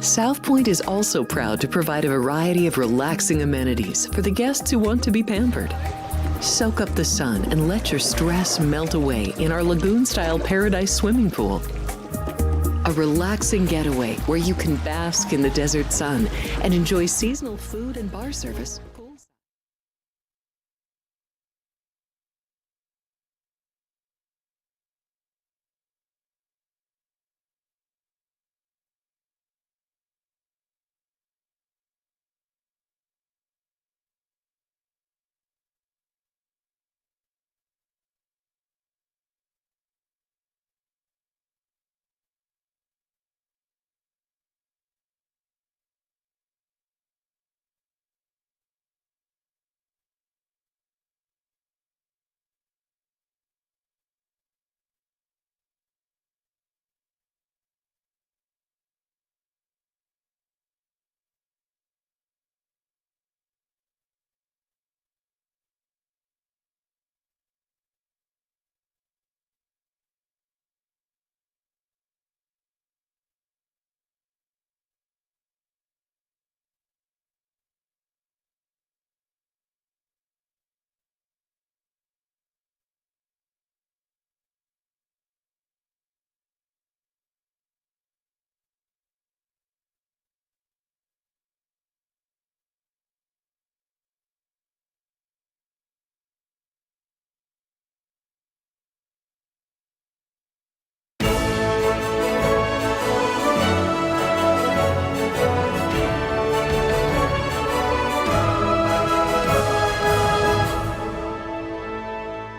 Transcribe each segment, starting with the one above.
South Point is also proud to provide a variety of relaxing amenities for the guests who want to be pampered. Soak up the sun and let your stress melt away in our lagoon-style paradise swimming pool. A relaxing getaway where you can bask in the desert sun and enjoy seasonal food and bar service.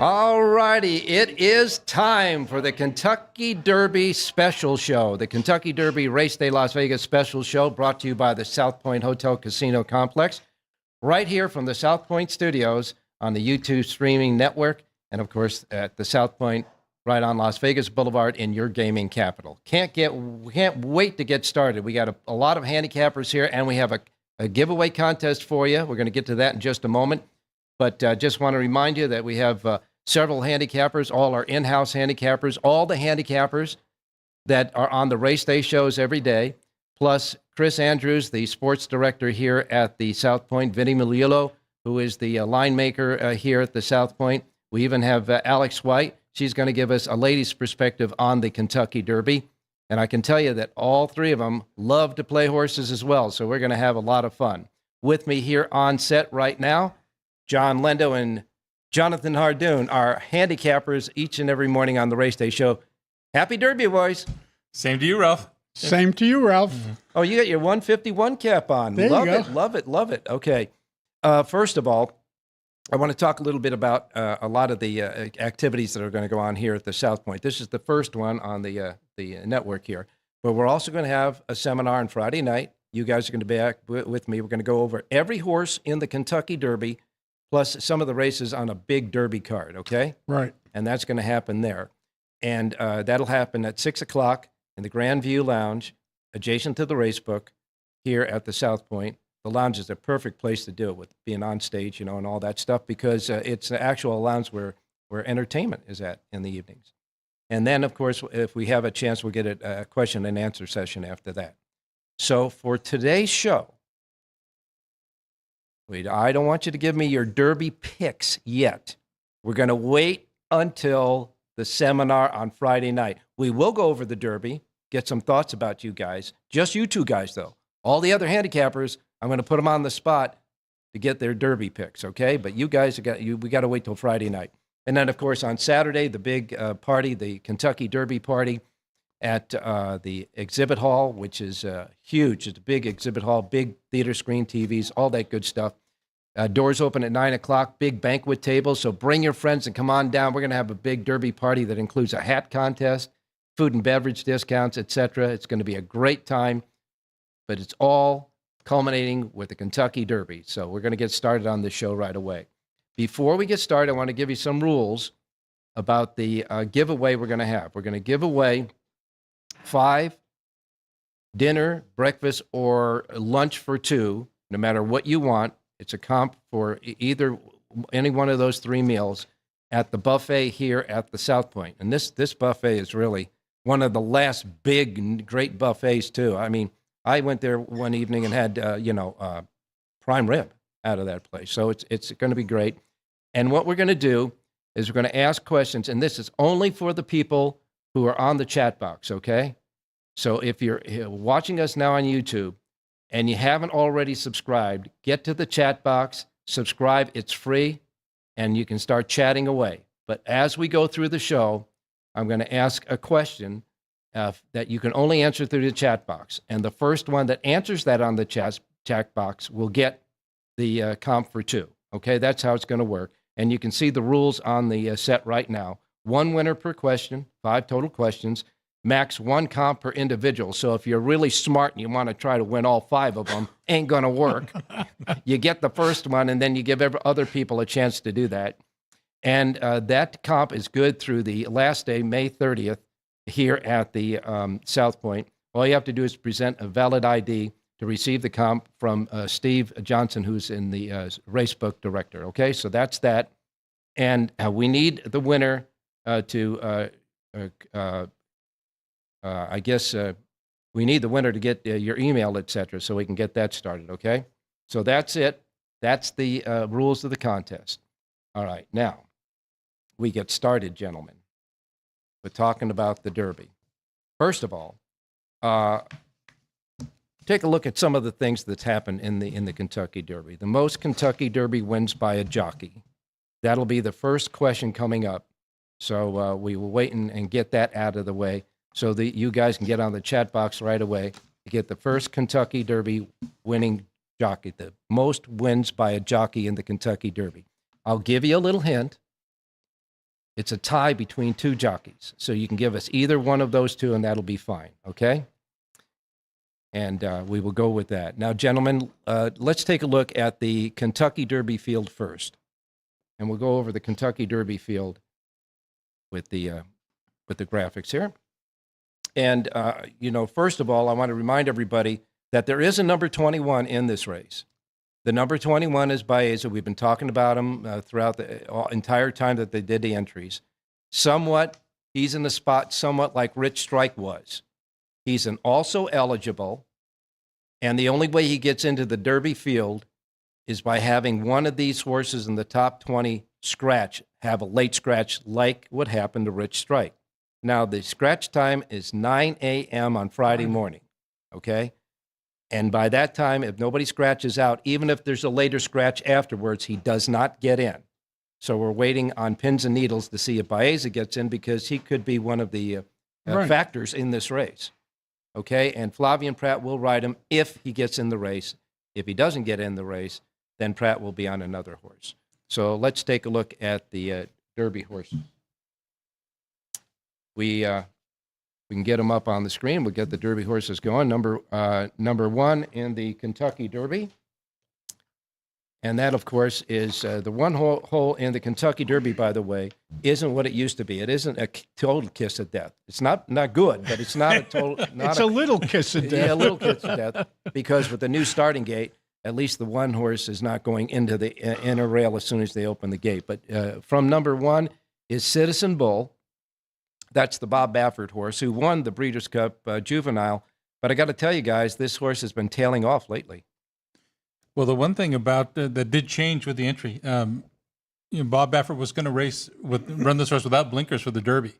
All righty, it is time for the Kentucky Derby Special Show. The Kentucky Derby Race Day Las Vegas Special Show brought to you by the South Point Hotel Casino Complex, right here from the South Point Studios on the YouTube streaming network, and of course at the South Point right on Las Vegas Boulevard in your gaming capital. Can't wait to get started. We got a lot of handicappers here, and we have a giveaway contest for you. We're going to get to that in just a moment, but just want to remind you that we have several handicappers, all our in-house handicappers, all the handicappers that are on the race day shows every day, plus Chris Andrews, the sports director here at the South Point, Vinny Miliolo, who is the line maker here at the South Point. We even have Alex White. She's going to give us a lady's perspective on the Kentucky Derby. And I can tell you that all three of them love to play horses as well, so we're going to have a lot of fun. With me here on set right now, Jon Lindo and Jonathan Hardoon are handicappers each and every morning on the race day show. Happy Derby, boys. Same to you, Ralph. Same to you, Ralph. Oh, you got your 151 cap on. There love you go. it, love it, love it. Okay. First of all, I want to talk a little bit about a lot of the activities that are going to go on here at the South Point. This is the first one on the network here. But we're also going to have a seminar on Friday night. You guys are going to be back with me. We're going to go over every horse in the Kentucky Derby, plus some of the races on a big Derby card, okay? Right. And that's going to happen there. And that'll happen at 6 o'clock in the Grand View Lounge, adjacent to the race book, here at the South Point. The lounge is a perfect place to do it, with being on stage, you know, and all that stuff, because it's an actual lounge where entertainment is at in the evenings. And then, of course, if we have a chance, we'll get a question and answer session after that. So for today's show, I don't want you to give me your Derby picks yet. We're going to wait until the seminar on Friday night. We will go over the Derby, get some thoughts about you guys. Just you two guys, though. All the other handicappers, I'm going to put them on the spot to get their Derby picks, okay? But you guys, we got to wait till Friday night. And then, of course, on Saturday, the big party, the Kentucky Derby party at the exhibit hall, which is huge. It's a big exhibit hall, big theater screen TVs, all that good stuff. Doors open at 9 o'clock, big banquet table. So bring your friends and come on down. We're going to have a big Derby party that includes a hat contest, food and beverage discounts, etc. It's going to be a great time, but it's all culminating with the Kentucky Derby. So we're going to get started on this show right away. Before we get started, I want to give you some rules about the giveaway we're going to have. We're going to give away 5 dinner, breakfast, or lunch for 2, no matter what you want. It's a comp for any one of those 3 meals at the buffet here at the South Point. And this buffet is really one of the last big, great buffets, too. I mean, I went there one evening and had, prime rib out of that place. So it's going to be great. And what we're going to do is we're going to ask questions, and this is only for the people who are on the chat box, okay? So if you're watching us now on YouTube and you haven't already subscribed, get to the chat box, subscribe. It's free, and you can start chatting away. But as we go through the show, I'm going to ask a question that you can only answer through the chat box. And the first one that answers that on the chat box will get the comp for 2. Okay, that's how it's going to work. And you can see the rules on the set right now. 1 winner per question, 5 total questions, max 1 comp per individual. So if you're really smart and you want to try to win all 5 of them, ain't going to work. You get the first one, and then you give other people a chance to do that. And that comp is good through the last day, May 30th, here at the South Point. All you have to do is present a valid ID to receive the comp from Steve Johnson, who's in the racebook director. Okay, so that's that. And we need the winner we need the winner to get your email, etc., so we can get that started, okay? So that's it. That's the rules of the contest. All right, now we get started, gentlemen. We're talking about the Derby. First of all, take a look at some of the things that's happened in the Kentucky Derby. The most Kentucky Derby wins by a jockey. That'll be the first question coming up. So we will wait and get that out of the way so that you guys can get on the chat box right away to get the first Kentucky Derby winning jockey, the most wins by a jockey in the Kentucky Derby. I'll give you a little hint. It's a tie between 2 jockeys. So you can give us either one of those 2, and that'll be fine, okay? And we will go with that. Now, gentlemen, let's take a look at the Kentucky Derby field first. And we'll go over the Kentucky Derby field with the graphics here. And, first of all, I want to remind everybody that there is a number 21 in this race. The number 21 is Baeza. We've been talking about him throughout the entire time that they did the entries. He's in the spot somewhat like Rich Strike was. He's an also eligible, and the only way he gets into the Derby field is by having one of these horses in the top 20 have a late scratch like what happened to Rich Strike. Now, the scratch time is 9 a.m. on Friday morning, okay? And by that time, if nobody scratches out, even if there's a later scratch afterwards, he does not get in. So we're waiting on pins and needles to see if Baeza gets in because he could be one of the factors in this race, okay? And Flavien Prat will ride him if he gets in the race. If he doesn't get in the race, then Prat will be on another horse. So let's take a look at the Derby horses. We can get them up on the screen. We'll get the Derby horses going. Number 1 in the Kentucky Derby. And that, of course, is the one hole in the Kentucky Derby, by the way, isn't what it used to be. It isn't a total kiss of death. It's not good, but it's not a total. It's a little kiss of death. Yeah, a little kiss of death. Because with the new starting gate, at least the one horse is not going into the inner rail as soon as they open the gate. But from number 1 is Citizen Bull. That's the Bob Baffert horse who won the Breeders' Cup Juvenile. But I got to tell you guys, this horse has been tailing off lately. Well, the one thing about that did change with the entry, Bob Baffert was going to run this horse without blinkers for the Derby.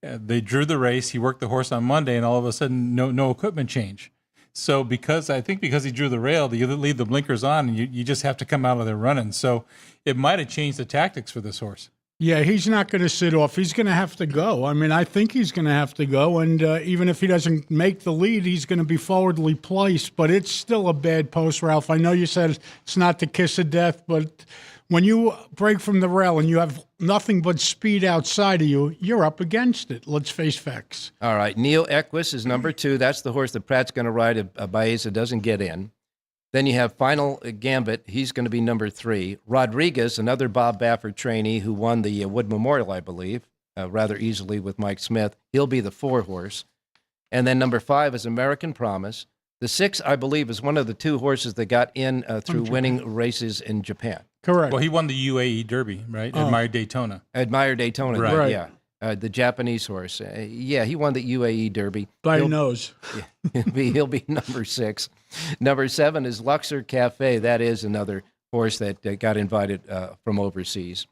They drew the race. He worked the horse on Monday, and all of a sudden, no equipment change. So because he drew the rail, you leave the blinkers on, and you just have to come out of there running. So it might have changed the tactics for this horse. Yeah, he's not going to sit off. He's going to have to go. I mean, I think he's going to have to go. And even if he doesn't make the lead, he's going to be forwardly placed. But it's still a bad post, Ralph. I know you said it's not the kiss of death, but when you break from the rail and you have nothing but speed outside of you, you're up against it. Let's face facts. All right, Neo Equus is number 2. That's the horse that Pratt's going to ride if Baeza doesn't get in. Then you have Final Gambit. He's going to be number 3. Rodriguez, another Bob Baffert trainee who won the Wood Memorial, I believe, rather easily with Mike Smith. He'll be the 4 horse. And then number 5 is American Promise. The 6, I believe, is one of the 2 horses that got in through winning races in Japan. Correct. Well, he won the UAE Derby, right? Admire Daytona. Admire Daytona, right. Yeah. The Japanese horse. Yeah, he won the UAE Derby. By nose. He'll be number 6. Number 7 is Luxor Cafe. That is another horse that got invited from overseas.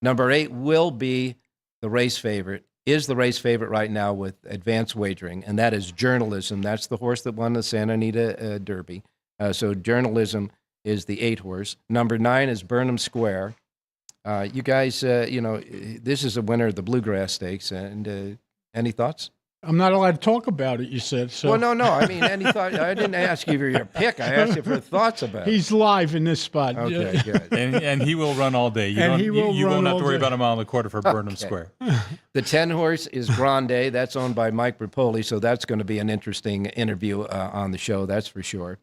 Number 8 will be the race favorite, is the race favorite right now with advanced wagering, and that is Journalism. That's the horse that won the Santa Anita Derby. So Journalism is the 8 horse. Number 9 is Burnham Square. You guys, this is a winner of the Bluegrass Stakes. And any thoughts? I'm not allowed to talk about it, you said. So. Well, no. I mean, any thought? I didn't ask you for your pick. I asked you for thoughts about it. He's live in this spot. Okay, good. And he will run all day. You won't have to worry about a mile and a quarter for Burnham Square. The 10 horse is Grande. That's owned by Mike Rapoli, so that's going to be an interesting interview on the show, that's for sure.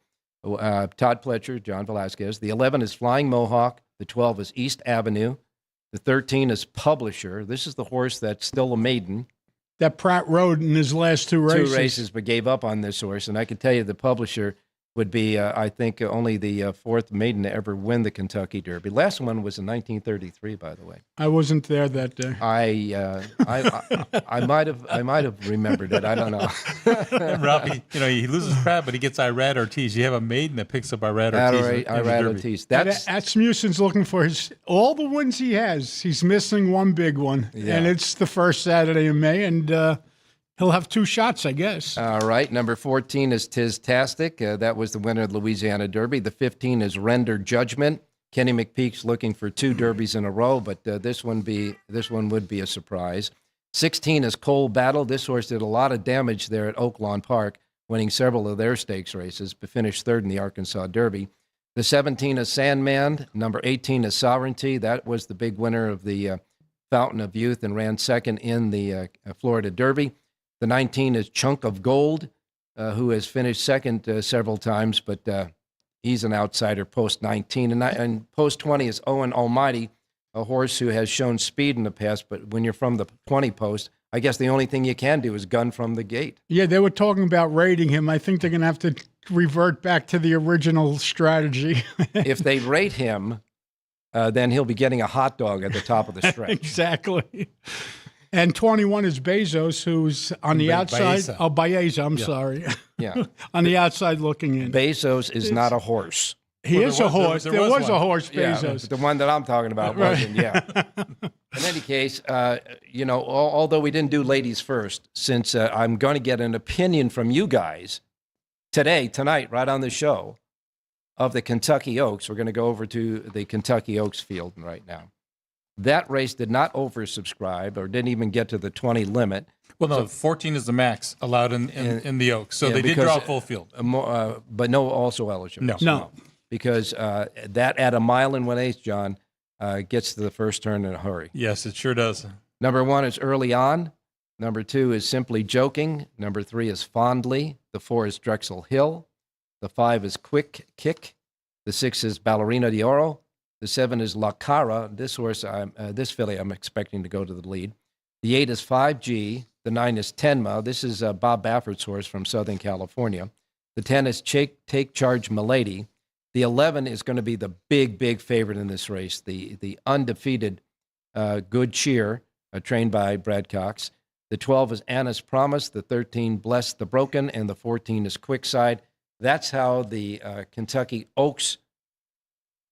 Todd Pletcher, John Velasquez. The 11 is Flying Mohawk. The 12 is East Avenue. The 13 is Publisher. This is the horse that's still a maiden. That Pratt rode in his last 2 races. 2 races, but gave up on this horse. And I can tell you the Publisher would be, I think, only the 4th maiden to ever win the Kentucky Derby. Last one was in 1933, by the way. I wasn't there that day. I might have remembered it. I don't know. And Ralph, he loses Pratt, but he gets Irad Ortiz. You have a maiden that picks up Irad Ortiz. Irad Ortiz. Asmussen's looking for all the wins he has. He's missing one big one, and it's the first Saturday in May, and he'll have 2 shots, I guess. All right. Number 14 is Tiz-tastic. That was the winner of the Louisiana Derby. The 15 is Render Judgment. Kenny McPeek's looking for 2 derbies in a row, but this one would be a surprise. 16 is Coal Battle. This horse did a lot of damage there at Oaklawn Park, winning several of their stakes races, but finished 3rd in the Arkansas Derby. The 17 is Sandman. Number 18 is Sovereignty. That was the big winner of the Fountain of Youth and ran 2nd in the Florida Derby. The 19 is Chunk of Gold, who has finished 2nd several times, but he's an outsider post 19. And post 20 is Owen Almighty, a horse who has shown speed in the past, but when you're from the 20 post, I guess the only thing you can do is gun from the gate. Yeah, they were talking about rating him. I think they're going to have to revert back to the original strategy. If they rate him, then he'll be getting a hot dog at the top of the stretch. Exactly. And 21 is Bezos, who's on the outside. Baeza. Oh, Baeza, I'm sorry. Yeah. On the outside looking in. Bezos is not a horse. He is a horse. There was a horse, Bezos. Yeah, the one that I'm talking about wasn't, yeah. In any case, although we didn't do ladies first, since I'm going to get an opinion from you guys tonight, right on the show, of the Kentucky Oaks. We're going to go over to the Kentucky Oaks field right now. That race did not oversubscribe or didn't even get to the 20 limit. Well, no, 14 is the max allowed in the Oaks. So they did draw full field. But no also eligible. No. Because that at 1 1/8, John, gets to the first turn in a hurry. Yes, it sure does. Number 1 is Early On. Number 2 is Simply Joking. Number 3 is Fondly. The 4 is Drexel Hill. The 5 is Quick Kick. The 6 is Ballerina de Oro. The 7 is La Cara. This horse, this filly, I'm expecting to go to the lead. The 8 is 5G. The 9 is Tenma. This is Bob Baffert's horse from Southern California. The 10 is Take Charge Milady. The 11 is going to be the big favorite in this race, the undefeated Good Cheer, trained by Brad Cox. The 12 is Anna's Promise. The 13, Bless the Broken. And the 14 is Quickside. That's how the Kentucky Oaks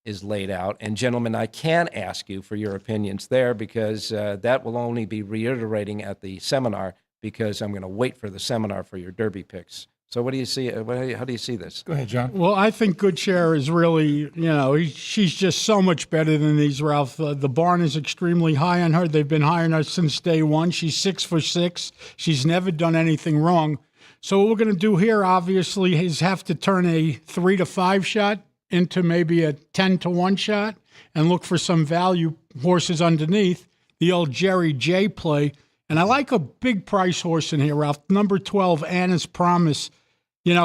is laid out. And gentlemen, I can ask you for your opinions there because that will only be reiterating at the seminar because I'm going to wait for the seminar for your Derby picks. So what do you see? How do you see this? Go ahead, John. Well, I think Good Share is really, she's just so much better than these, Ralph. The barn is extremely high on her. They've been high on her since day one. She's 6 for 6. She's never done anything wrong. So what we're going to do here, obviously, is have to turn a 3 to 5 shot into maybe a 10 to 1 shot and look for some value horses underneath, the old Jerry J play. And I like a big price horse in here, Ralph. Number 12, Anna's Promise.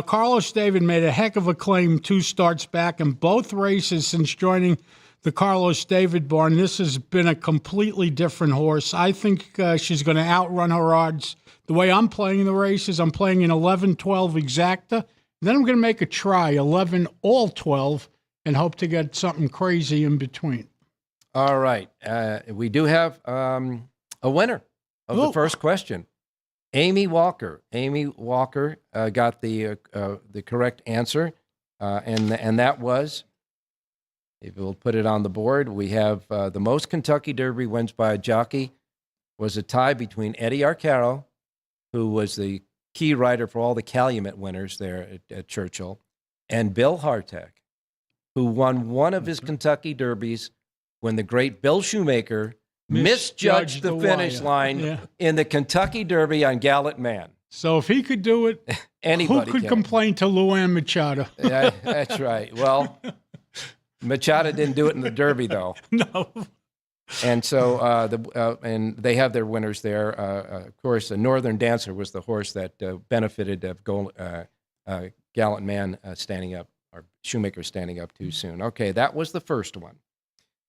Carlos David made a heck of a claim 2 starts back in both races since joining the Carlos David barn. This has been a completely different horse. I think she's going to outrun her odds. The way I'm playing the races, I'm playing an 11-12 exacta. Then I'm going to make a try, 11 all 12, and hope to get something crazy in between. All right. We do have a winner of the first question. Amy Walker. Amy Walker got the correct answer, and that was, if we'll put it on the board, we have the most Kentucky Derby wins by a jockey was a tie between Eddie Arcaro, who was the key rider for all the Calumet winners there at Churchill, and Bill Hartack, who won one of his Kentucky Derbies when the great Bill Shoemaker misjudged the finish line in the Kentucky Derby on Gallant Man. So if he could do it, anybody who could complain to Luann Machado? Yeah, that's right. Well, Machado didn't do it in the Derby, though. No. And so, and they have their winners there. Of course, the Northern Dancer was the horse that benefited of Gallant Man standing up, or Shoemaker standing up too soon. Okay, that was the first one.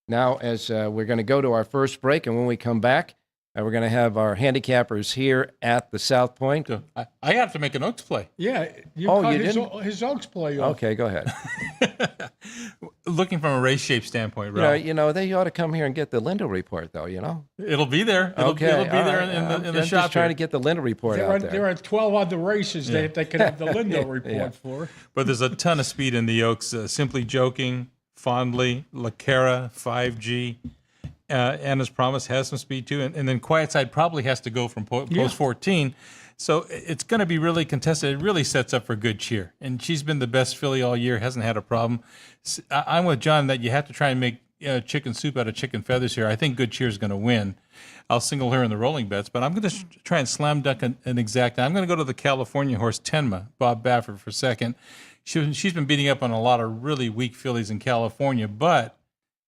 Now, as we're going to go to our first break, and when we come back, we're going to have our handicappers here at the South Point. I have to make an Oaks play. Yeah. You didn't? His Oaks play off. Okay, go ahead. Looking from a race shape standpoint, Ralph. They ought to come here and get the Lindo report, though, It'll be there. It'll be there in the shop. Just trying to get the Lindo report out there. There are 12 other races that they could have the Lindo report for. But there's a ton of speed in the Oaks. Simply Joking, Fondly, LaCara, 5G. Anna's Promise has some speed too, and then Quiet Side probably has to go from post 14. So it's going to be really contested. It really sets up for good cheer. And she's been the best filly all year, hasn't had a problem. I'm with John that you have to try and make chicken soup out of chicken feathers here. I think good cheer is going to win. I'll single her in the rolling bets, but I'm going to try and slam dunk an exact. I'm going to go to the California horse Tenma, Bob Baffert for second. She's been beating up on a lot of really weak fillies in California, but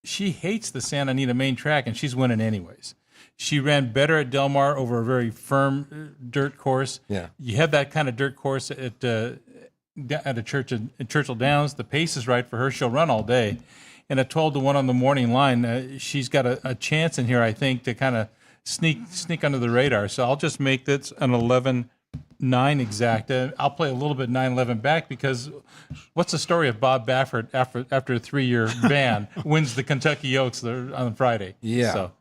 she hates the Santa Anita main track, and she's winning anyways. She ran better at Del Mar over a very firm dirt course. Yeah. You have that kind of dirt course at a Churchill Downs. The pace is right for her. She'll run all day. And at 12-1 on the morning line, she's got a chance in here, I think, to kind of sneak under the radar. So I'll just make this an 11-9 exact. I'll play a little bit 9-11 back because what's the story of Bob Baffert after a 3-year ban wins the Kentucky Oaks on Friday? Yeah. So.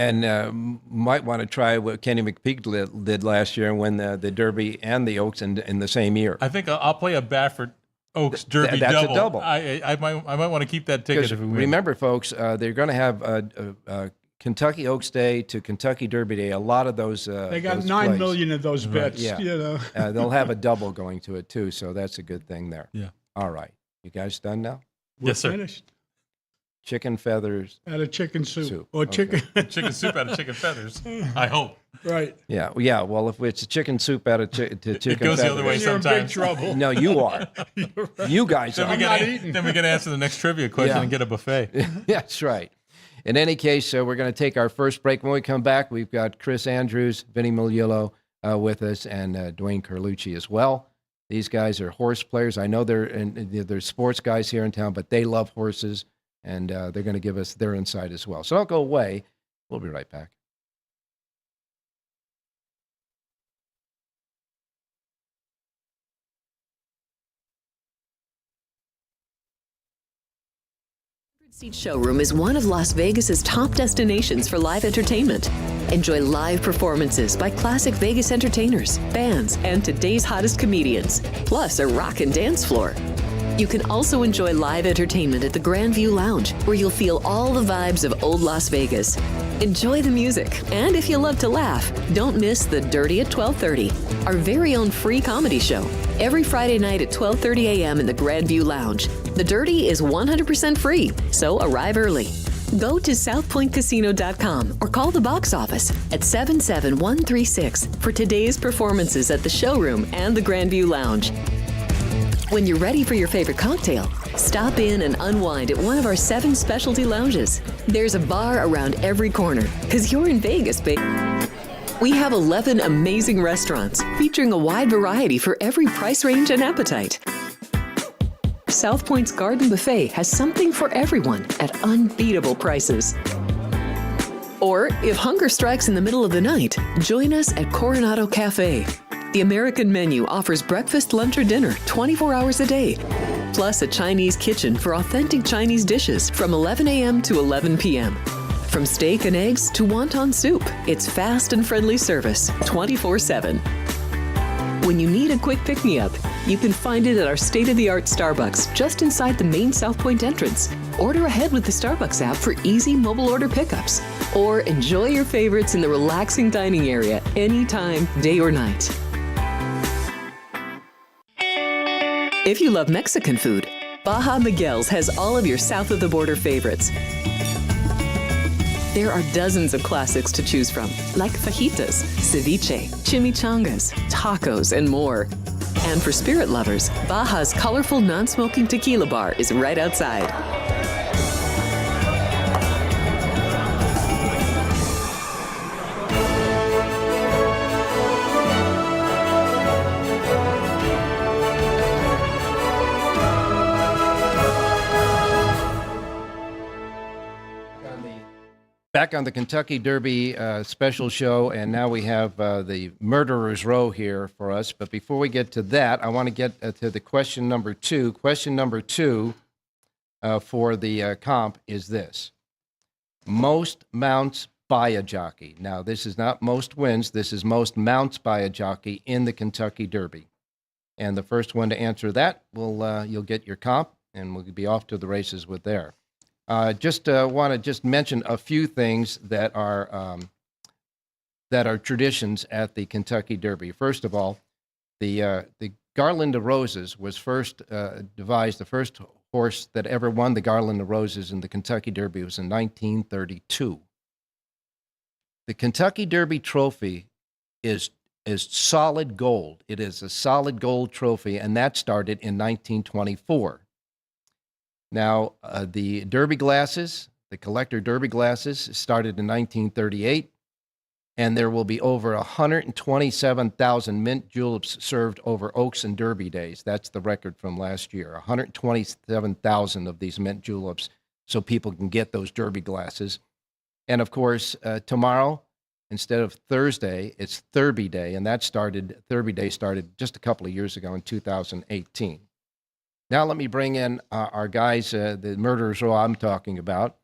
And might want to try what Kenny McPeak did last year and win the Derby and the Oaks in the same year. I think I'll play a Baffert Oaks Derby That's double. a double. I might want to keep that ticket if we win. Remember, folks, they're going to have Kentucky Oaks Day to Kentucky Derby Day. A lot of those they got those 9 plays. million of those bets. Yeah. They'll have a double going to it too, so that's a good thing there. Yeah. All right, you guys done now? Yes, sir. Finished. Chicken feathers. Out of chicken soup. Or Okay. chicken. Chicken soup out of chicken feathers. I hope. Right. Yeah. Well, if it's chicken soup out of chicken feathers, It goes the other way You're in big sometimes. trouble. No, you are. You guys are. Then we can answer the next trivia question Yeah. and get a buffet. That's right. In any case, we're going to take our first break. When we come back, we've got Chris Andrews, Vinny Miliolo with us, and Dwayne Carlucci as well. These guys are horse players. I know they're sports guys here in town, but they love horses, and they're going to give us their insight as well. So don't go away. We'll be right back. Seat Showroom is one of Las Vegas's top destinations for live entertainment. Enjoy live performances by classic Vegas entertainers, bands, and today's hottest comedians, plus a rock and dance floor. You can also enjoy live entertainment at the Grandview Lounge, where you'll feel all the vibes of old Las Vegas. Enjoy the music, and if you love to laugh, don't miss The Dirty at 12:30, our very own free comedy show, every Friday night at 12:30 a.m. in the Grandview Lounge. The Dirty is 100% free, so arrive early. Go to southpointcasino.com or call the box office at 77136 for today's performances at the showroom and the Grandview Lounge. When you're ready for your favorite cocktail, stop in and unwind at one of our 7 specialty lounges. There's a bar around every corner, because you're in Vegas, baby. We have 11 amazing restaurants featuring a wide variety for every price range and appetite. South Point's Garden Buffet has something for everyone at unbeatable prices. Or, if hunger strikes in the middle of the night, join us at Coronado Cafe. The American menu offers breakfast, lunch, or dinner 24 hours a day, plus a Chinese kitchen for authentic Chinese dishes from 11 a.m. to 11 p.m. From steak and eggs to wonton soup, it's fast and friendly service 24/7. When you need a quick pick-me-up, you can find it at our state-of-the-art Starbucks just inside the main South Point entrance. Order ahead with the Starbucks app for easy mobile order pickups. Or enjoy your favorites in the relaxing dining area anytime, day or night. If you love Mexican food, Baja Miguel's has all of your south of the border favorites. There are dozens of classics to choose from, like fajitas, ceviche, chimichangas, tacos, and more. And for spirit lovers, Baja's colorful non-smoking tequila bar is right outside. Back on the Kentucky Derby special show, and now we have the Murderer's Row here for us. But before we get to that, I want to get to the question number two. Question number two for the comp is this. Most mounts by a jockey. Now, this is not most wins. This is most mounts by a jockey in the Kentucky Derby. And the first one to answer that, you'll get your comp, and we'll be off to the races with there. Just want to mention a few things that are traditions at the Kentucky Derby. First of all, the Garland of Roses was first devised. The first horse that ever won the Garland of Roses in the Kentucky Derby was in 1932. The Kentucky Derby trophy is solid gold. It is a solid gold trophy, and that started in 1924. Now, the Derby glasses, the collector Derby glasses, started in 1938, and there will be over 127,000 mint juleps served over Oaks and Derby days. That's the record from last year, 127,000 of these mint juleps, so people can get those Derby glasses. And, of course, tomorrow, instead of Thursday, it's Thurby Day, and Thurby Day started just a couple of years ago in 2018. Now let me bring in our guys, the Murderer's Row I'm talking about.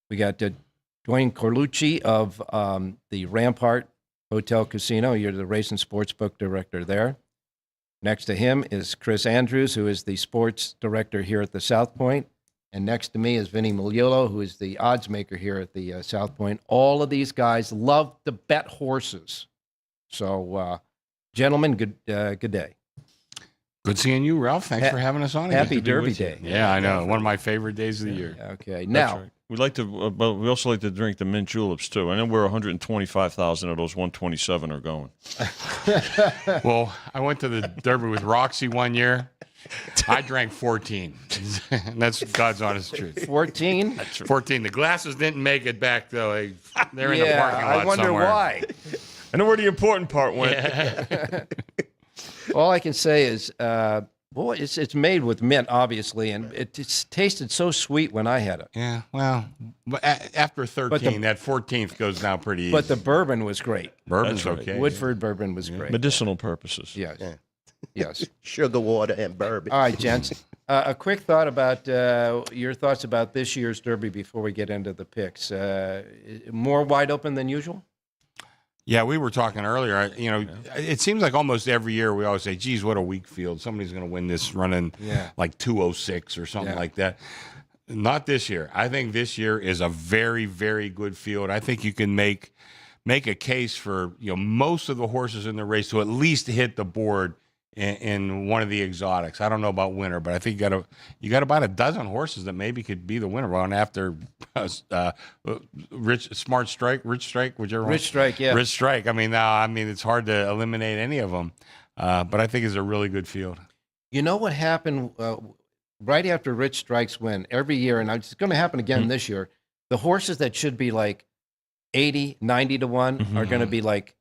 We got Dwayne Corlucci of the Rampart Hotel Casino. You're the race and sportsbook director there. Next to him is Chris Andrews, who is the sports director here at the South Point. And next to me is Vinny Miliolo, who is the odds maker here at the South Point. All of these guys love to bet horses. So, gentlemen, good day. Good seeing you, Ralph. Thanks for having us on again. Happy Derby Day. Yeah, I know. One of my favorite days of the year. Okay, now right. We like to, but we also like to drink the mint juleps too. I know where 125,000 of those 127 are going. Well, I went to the Derby with Roxy one year. I drank 14. And that's God's honest truth. 14? 14. The glasses didn't make it back though. They're in the parking lot I wonder somewhere. why. I know where the important part went. Yeah. All I can say is, boy, it's made with mint, obviously, and it's tasted so sweet when I had it. Yeah, well, but after 13, that 14th goes down pretty easy. But the bourbon was great. Bourbon's That's right. okay. Woodford bourbon was great. Medicinal purposes. Yes. Yeah. Yes. Sugar water and bourbon. All right, gents. A quick thought about your thoughts about this year's Derby before we get into the picks. More wide open than usual? Yeah, we were talking earlier. It seems like almost every year we always say, geez, what a weak field. Somebody's going to win this running like 206 or something like that. Not this year. I think this year is a very, very good field. I think you can make a case for most of the horses in the race to at least hit the board in one of the exotics. I don't know about winner, but I think you got about a dozen horses that maybe could be the winner. Run after Rich Strike, whichever one. Rich Strike, yeah. Rich Strike. I mean, it's hard to eliminate any of them, but I think it's a really good field. You know what happened right after Rich Strike's win every year, and it's going to happen again this year, the horses that should be like 80, 90 to 1 are going to be like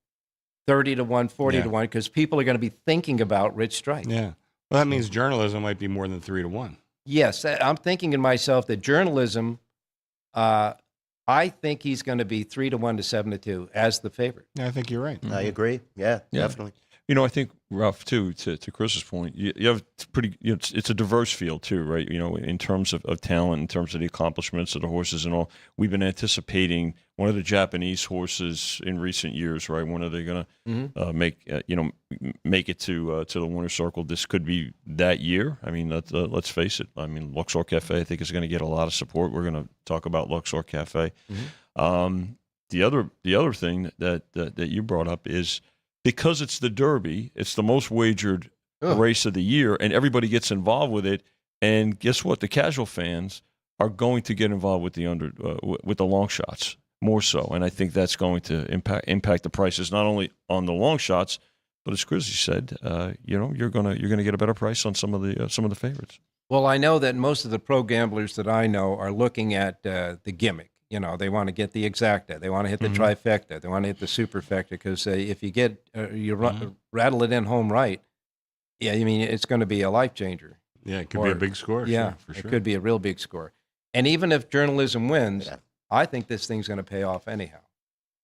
30 to 1, 40 to 1, because people are going to be thinking about Rich Strike. Yeah. Well, that means journalism might be more than 3 to 1. Yes. I'm thinking in myself that journalism, I think he's going to be 3 to 1 to 7 to 2 as the favorite. Yeah, I think you're right. I agree. Yeah, definitely. I think, Ralph, too, to Chris's point, you have pretty, it's a diverse field too, right? In terms of talent, in terms of the accomplishments of the horses and all. We've been anticipating one of the Japanese horses in recent years, right? When are they going to make it to the winner's circle? This could be that year. I mean, let's face it. I mean, Luxor Cafe, I think, is going to get a lot of support. We're going to talk about Luxor Cafe. The other thing that you brought up is, because it's the Derby, it's the most wagered race of the year, and everybody gets involved with it. And guess what? The casual fans are going to get involved with with the long shots more so, and I think that's going to impact the prices not only on the long shots, but as Chrissy said, you're gonna get a better price on some of the favorites. Well, I know that most of the pro gamblers that I know are looking at the gimmick. They want to get the exacta. They want to hit the trifecta. They want to hit the superfecta because if you get rattle it in home right, I mean, it's going to be a life changer. Yeah, it could be a big score. Yeah, for sure. It could be a real big score. And even if journalism wins, I think this thing's going to pay off anyhow.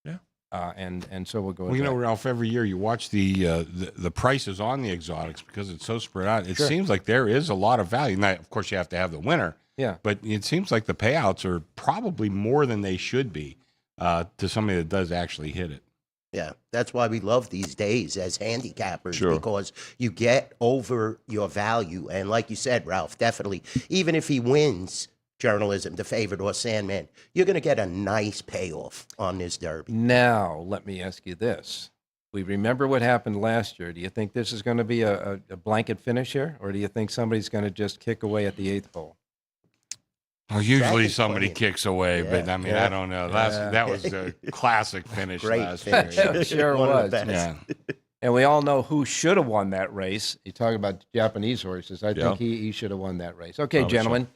Yeah. And so we'll go. Well, Ralph, every year you watch the prices on the exotics because it's so spread out. It seems like there is a lot of value. Now, of course, you have to have the winner. Yeah. But it seems like the payouts are probably more than they should be to somebody that does actually hit it. Yeah, that's why we love these days as handicappers, Sure. because you get over your value. And like you said, Ralph, definitely, even if he wins journalism, the favorite or Sandman, you're going to get a nice payoff on this Derby. Now, let me ask you this. We remember what happened last year. Do you think this is going to be a blanket finish here, or do you think somebody's going to just kick away at the 8th hole? Well, usually Second somebody 20. kicks away, but I mean, I don't know. That was a classic finish Great last finish. year. Sure One of was. the best. Yeah. And we all know who should have won that race. You talk about Japanese horses. I Yeah. think he should have won that race. Okay, Probably so. gentlemen,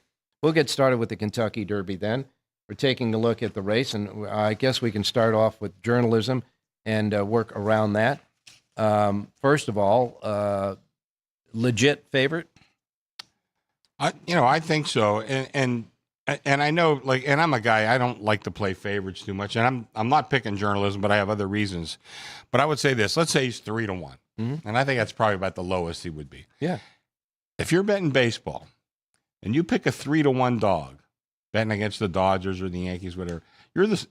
we'll get started with the Kentucky Derby then. We're taking a look at the race, and I guess we can start off with journalism and work around that. First of all, legit favorite? I think so. And I know, and I'm a guy, I don't like to play favorites too much. And I'm not picking journalism, but I have other reasons. But I would say this. Let's say he's 3-1. And I think that's probably about the lowest he would be. Yeah. If you're betting baseball and you pick a 3-1 dog, betting against the Dodgers or the Yankees, whatever,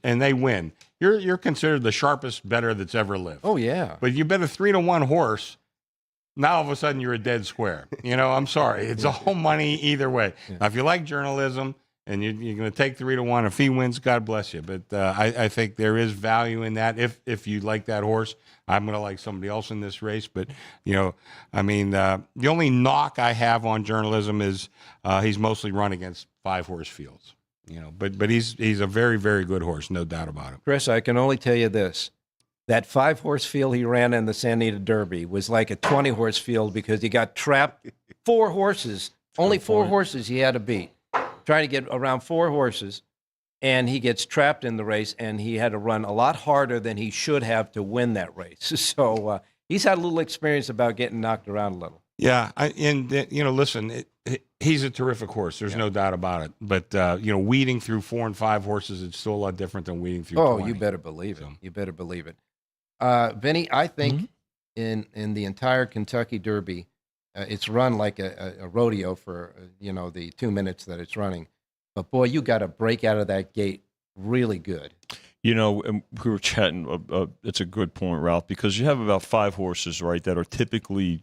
and they win, you're considered the sharpest bettor that's ever lived. Oh, yeah. But you bet a 3-1 horse, now all of a sudden you're a dead square. I'm sorry. It's all money either way. Yeah. Now, if you like journalism and you're going to take 3-1, if he wins, God bless you. But I think there is value in that. If you like that horse, I'm going to like somebody else in this race. But, the only knock I have on journalism is he's mostly run against 5-horse fields. But he's a very, very good horse, no doubt about it. Chris, I can only tell you this. That 5-horse field he ran in the Santa Anita Derby was like a 20-horse field because he got trapped. 4 horses, only 4 horses he had to beat. Trying to get around 4 horses, and he gets trapped in the race, and he had to run a lot harder than he should have to win that race. So he's had a little experience about getting knocked around a little. Yeah, listen, he's a terrific horse. There's no doubt about it. But, weeding through 4 and 5 horses, it's still a lot different than weeding through 20. You better believe it. You better believe it. Vinny, I think in the entire Kentucky Derby, it's run like a rodeo for, the 2 minutes that it's running. But, boy, you got to break out of that gate really good. And we were chatting, it's a good point, Ralph, because you have about 5 horses, right, that are typically,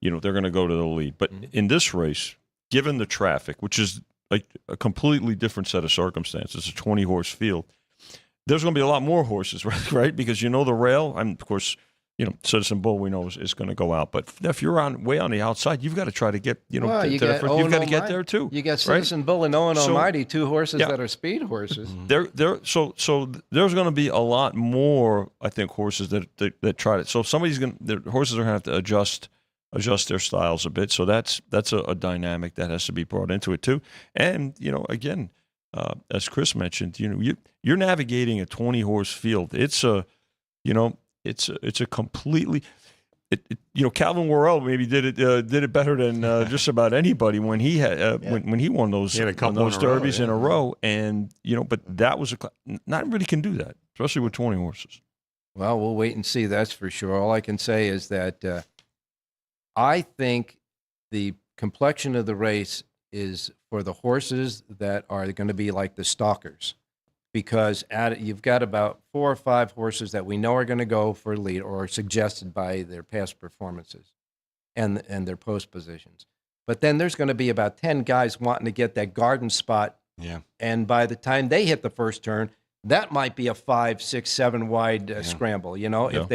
they're going to go to the lead. But in this race, given the traffic, which is like a completely different set of circumstances, a 20-horse field, there's going to be a lot more horses, right? Because the rail, of course, Citizen Bull we know is going to go out. But if you're way on the outside, you've got to try to get, you've got to get there too. You got Citizen Bull and Owen Almighty, 2 horses Yeah. that are speed horses. So there's going to be a lot more, I think, horses that try it. So the horses are going to have to adjust their styles a bit. So that's a dynamic that has to be brought into it too. And again, as Chris mentioned, you're navigating a 20-horse field. It's a completely. Calvin Worrell maybe did it better than just about anybody when he had when he won those derbies in a row, and but that was not everybody can do that, especially with 20 horses. Well, we'll wait and see. That's for sure. All I can say is that I think the complexion of the race is for the horses that are going to be like the stalkers, because you've got about 4 or 5 horses that we know are going to go for lead or are suggested by their past performances and their post positions. But then there's going to be about 10 guys wanting to get that garden spot. Yeah. And by the time they hit the first turn, that might be a 5, 6, 7 wide scramble. You know, if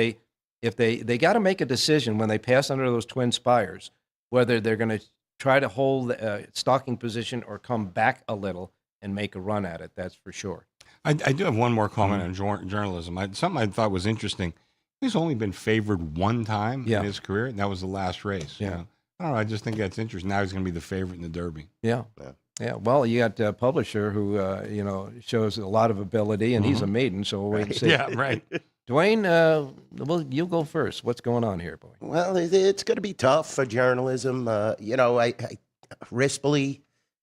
they got to make a decision when they pass under those twin spires, whether they're going to try to hold stalking position or come back a little and make a run at it. That's for sure. I do have one more comment on journalism. Something I thought was interesting. He's only been favored one time in his career, and that was the last race. Yeah. You know? I don't know. I just think that's interesting. Now he's going to be the favorite in the Derby. Yeah. Well, you got a publisher who, shows a lot of ability, and he's a maiden, so we'll wait and see. Yeah, right. Dwayne, well, you go first. What's going on here, boy? Well, it's going to be tough for journalism. Rispoli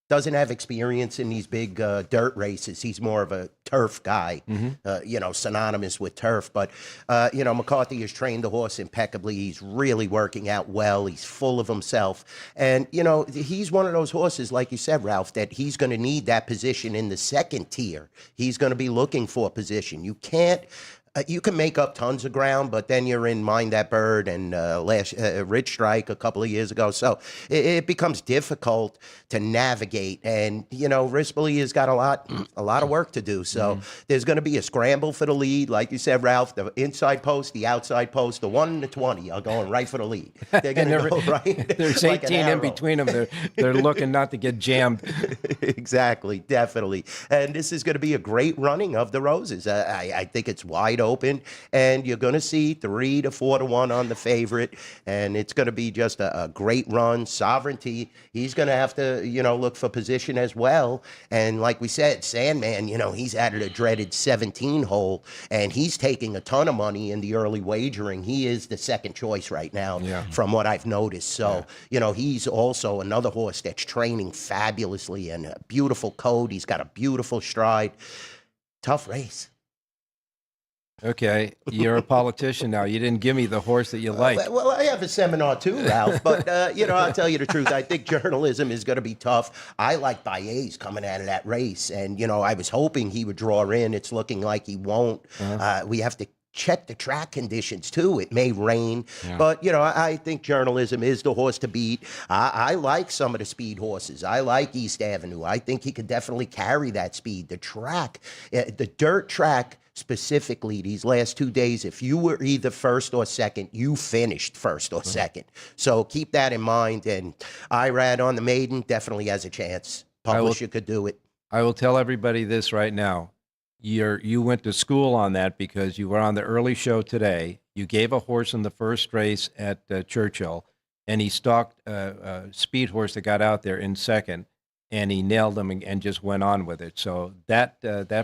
doesn't have experience in these big dirt races. He's more of a turf guy, synonymous with turf. But, McCarthy has trained the horse impeccably. He's really working out well. He's full of himself. And, he's one of those horses, like you said, Ralph, that he's going to need that position in the second tier. He's going to be looking for a position. You can't. You can make up tons of ground, but then you're in Mind That Bird and Rich Strike a couple of years ago. So it becomes difficult to navigate. And, Rispoli has got a lot of work to do. So there's going to be a scramble for the lead. Like you said, Ralph, the inside post, the outside post, the 1 and the 20 are going right for the lead. They're going to go right. There's like 18 in between them. They're looking not to get jammed. Exactly, definitely. And this is going to be a great running of the Roses. I think it's wide open, and you're going to see 3 to 4 to 1 on the favorite, and it's going to be just a great run. Sovereignty, he's going to have to, look for position as well. And like we said, Sandman, he's added a dreaded 17 hole, and he's taking a ton of money in the early wagering. He is the second choice right now, from what I've noticed. So, he's also another horse that's training fabulously and a beautiful coat. He's got a beautiful stride. Tough race. Okay, you're a politician now. You didn't give me the horse that you like. Well, I have a seminar too, Ralph. But, I'll tell you the truth. I think journalism is going to be tough. I like Baez coming out of that race. And, I was hoping he would draw in. It's looking like he won't. We have to check the track conditions too. It may rain, but I think journalism is the horse to beat. I like some of the speed horses. I like East Avenue. I think he could definitely carry that speed. The track, the dirt track specifically, these last 2 days, if you were either first or second, you finished first or second. So keep that in mind. And Irad on the maiden definitely has a chance. Publisher could do it. I will tell everybody this right now. You went to school on that because you were on the early show today. You gave a horse in the first race at Churchill, and he stalked a speed horse that got out there in second, and he nailed him and just went on with it. So that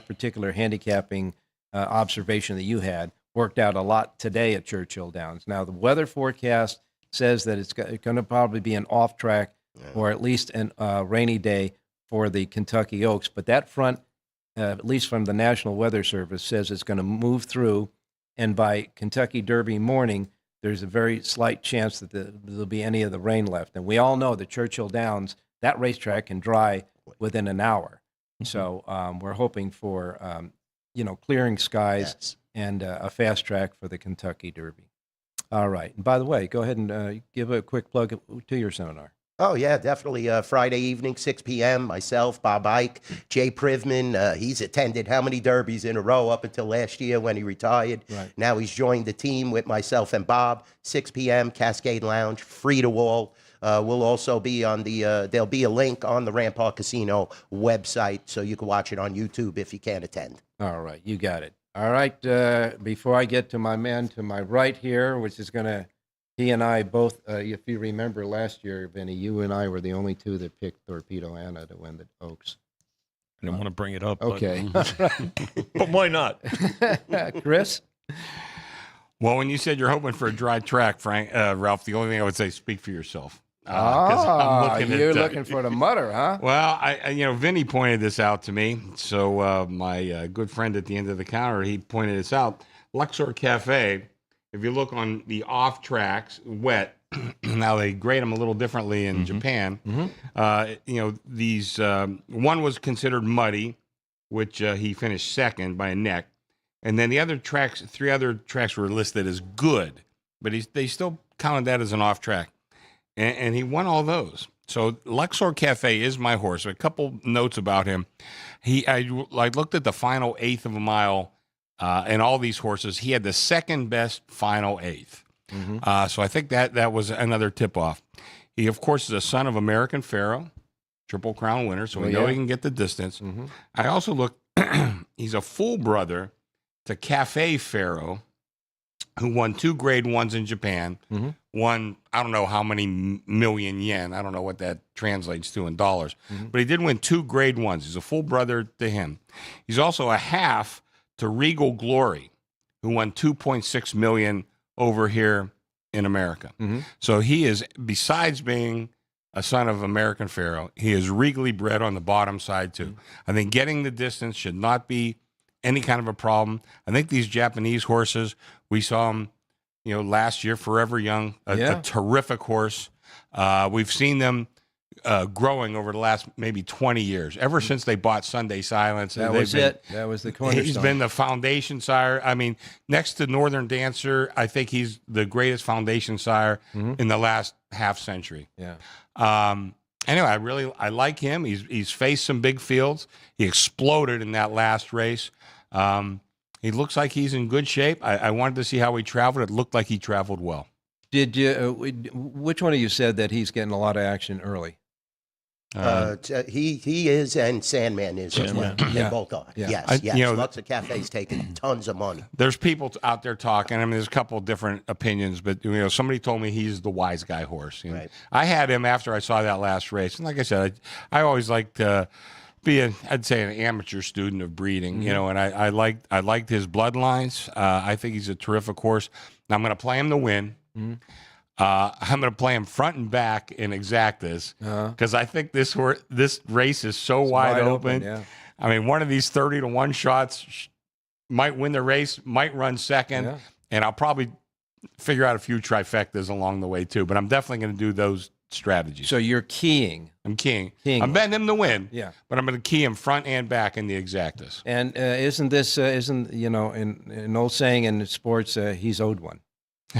particular handicapping observation that you had worked out a lot today at Churchill Downs. Now, the weather forecast says that it's going to probably be an off track or at least a rainy day for the Kentucky Oaks, but that front, at least from the National Weather Service, says it's going to move through, and by Kentucky Derby morning, there's a very slight chance that there'll be any of the rain left. And we all know that Churchill Downs, that racetrack can dry within an hour. So we're hoping for, clearing skies and a fast track for the Kentucky Derby. All right. And by the way, go ahead and give a quick plug to your seminar. Oh, yeah, definitely. Friday evening, 6 p.m., myself, Bob Ike, Jay Privman. He's attended how many derbies in a row up until last year when he retired. Right. Now he's joined the team with myself and Bob, 6 p.m., Cascade Lounge, free to all. We'll also be on there'll be a link on the Rampart Casino website, so you can watch it on YouTube if you can't attend. All right, you got it. All right, before I get to my man to my right here, which is going to, he and I both, if you remember last year, Vinny, you and I were the only two that picked Torpedo Anna to win the Oaks. I didn't want to bring it up. Okay. But why not? Chris? Well, when you said you're hoping for a dry track, Ralph, the only thing I would say, speak for yourself. You're looking for the mutter, huh? Well, Vinny pointed this out to me. So my good friend at the end of the counter, he pointed this out. Luxor Cafe, if you look on the off tracks, wet, now they grade them a little differently in Japan. These one was considered muddy, which he finished second by a neck. And then the other tracks, 3 other tracks were listed as good, but they still counted that as an off track. And he won all those. So Luxor Cafe is my horse. A couple notes about him. I looked at the final eighth of a mile in all these horses. He had the second best final eighth. So I think that was another tip-off. He, of course, is a son of American Pharaoh, Triple Crown winner, so we know he can get the distance. I also looked, he's a full brother to Cafe Pharaoh, who won 2 grade 1s in Japan, won, I don't know how many million yen. I don't know what that translates to in dollars. But he did win 2 grade 1s. He's a full brother to him. He's also a half to Regal Glory, who won 2.6 million over here in America. So he is, besides being a son of American Pharaoh, he is regally bred on the bottom side too. I think getting the distance should not be any kind of a problem. I think these Japanese horses, we saw them, last year, Forever Young, a terrific horse. We've seen them growing over the last maybe 20 years, ever since they bought Sunday Silence. That was it. That was the cornerstone. He's been the foundation sire. I mean, next to Northern Dancer, I think he's the greatest foundation sire in the last half century. Anyway, I like him. He's faced some big fields. He exploded in that last race. He looks like he's in good shape. I wanted to see how he traveled. It looked like he traveled well. Did you? Which one of you said that he's getting a lot of action early? He is, and Sandman is as well. They both are. Yes. Luxor Cafe's taking tons of money. There's people out there talking. I mean, there's a couple of different opinions, but somebody told me he's the wise guy horse. Right. I had him after I saw that last race, and like I said, I always like to be I'd say an amateur student of breeding, and I liked his bloodlines. I think he's a terrific horse. Now I'm going to play him to win. I'm going to play him front and back in exactas because I think this race is so wide open. I mean, one of these 30-1 shots might win the race, might run second, and I'll probably figure out a few trifectas along the way too. But I'm definitely going to do those strategies. So you're keying. I'm keying. I'm betting him to win. Yeah. But I'm going to key him front and back in the exactas. And isn't in an old saying in sports, he's owed one.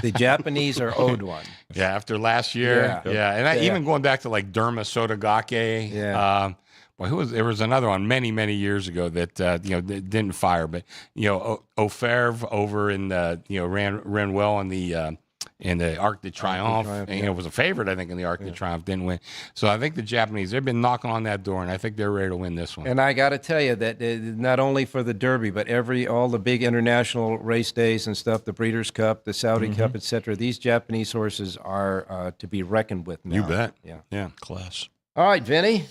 The Japanese are owed one. Yeah, after last year. And even going back to like Derma Sotogake. There was another one many, many years ago that that didn't fire, but Auferve over in ran well in the Arc de Triomphe, and was a favorite, I think, in the Arc de Triomphe, didn't win. So I think the Japanese, they've been knocking on that door, and I think they're ready to win this one. And I got to tell you that not only for the Derby, but all the big international race days and stuff, the Breeders' Cup, the Saudi Cup, etc., these Japanese horses are to be reckoned with now. You bet. Yeah. Class. All right, Vinny.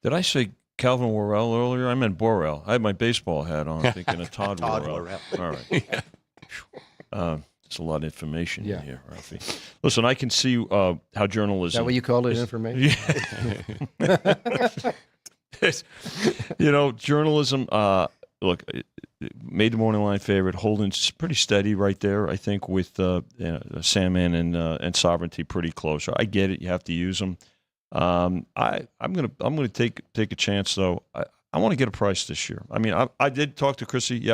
Did I say Calvin Worrell earlier? I meant Borrell. I had my baseball hat on, thinking of Todd Worrell. All right. It's a lot of information in here, Ralphie. Listen, I can see how journalism... Is that what you called it, information? Yeah. Journalism, look, made the morning line favorite. Holden's pretty steady right there, I think, with Sandman and Sovereignty pretty close. I get it. You have to use them. I'm gonna take a chance, though. I want to get a price this year. I mean, I did talk to Chrissy.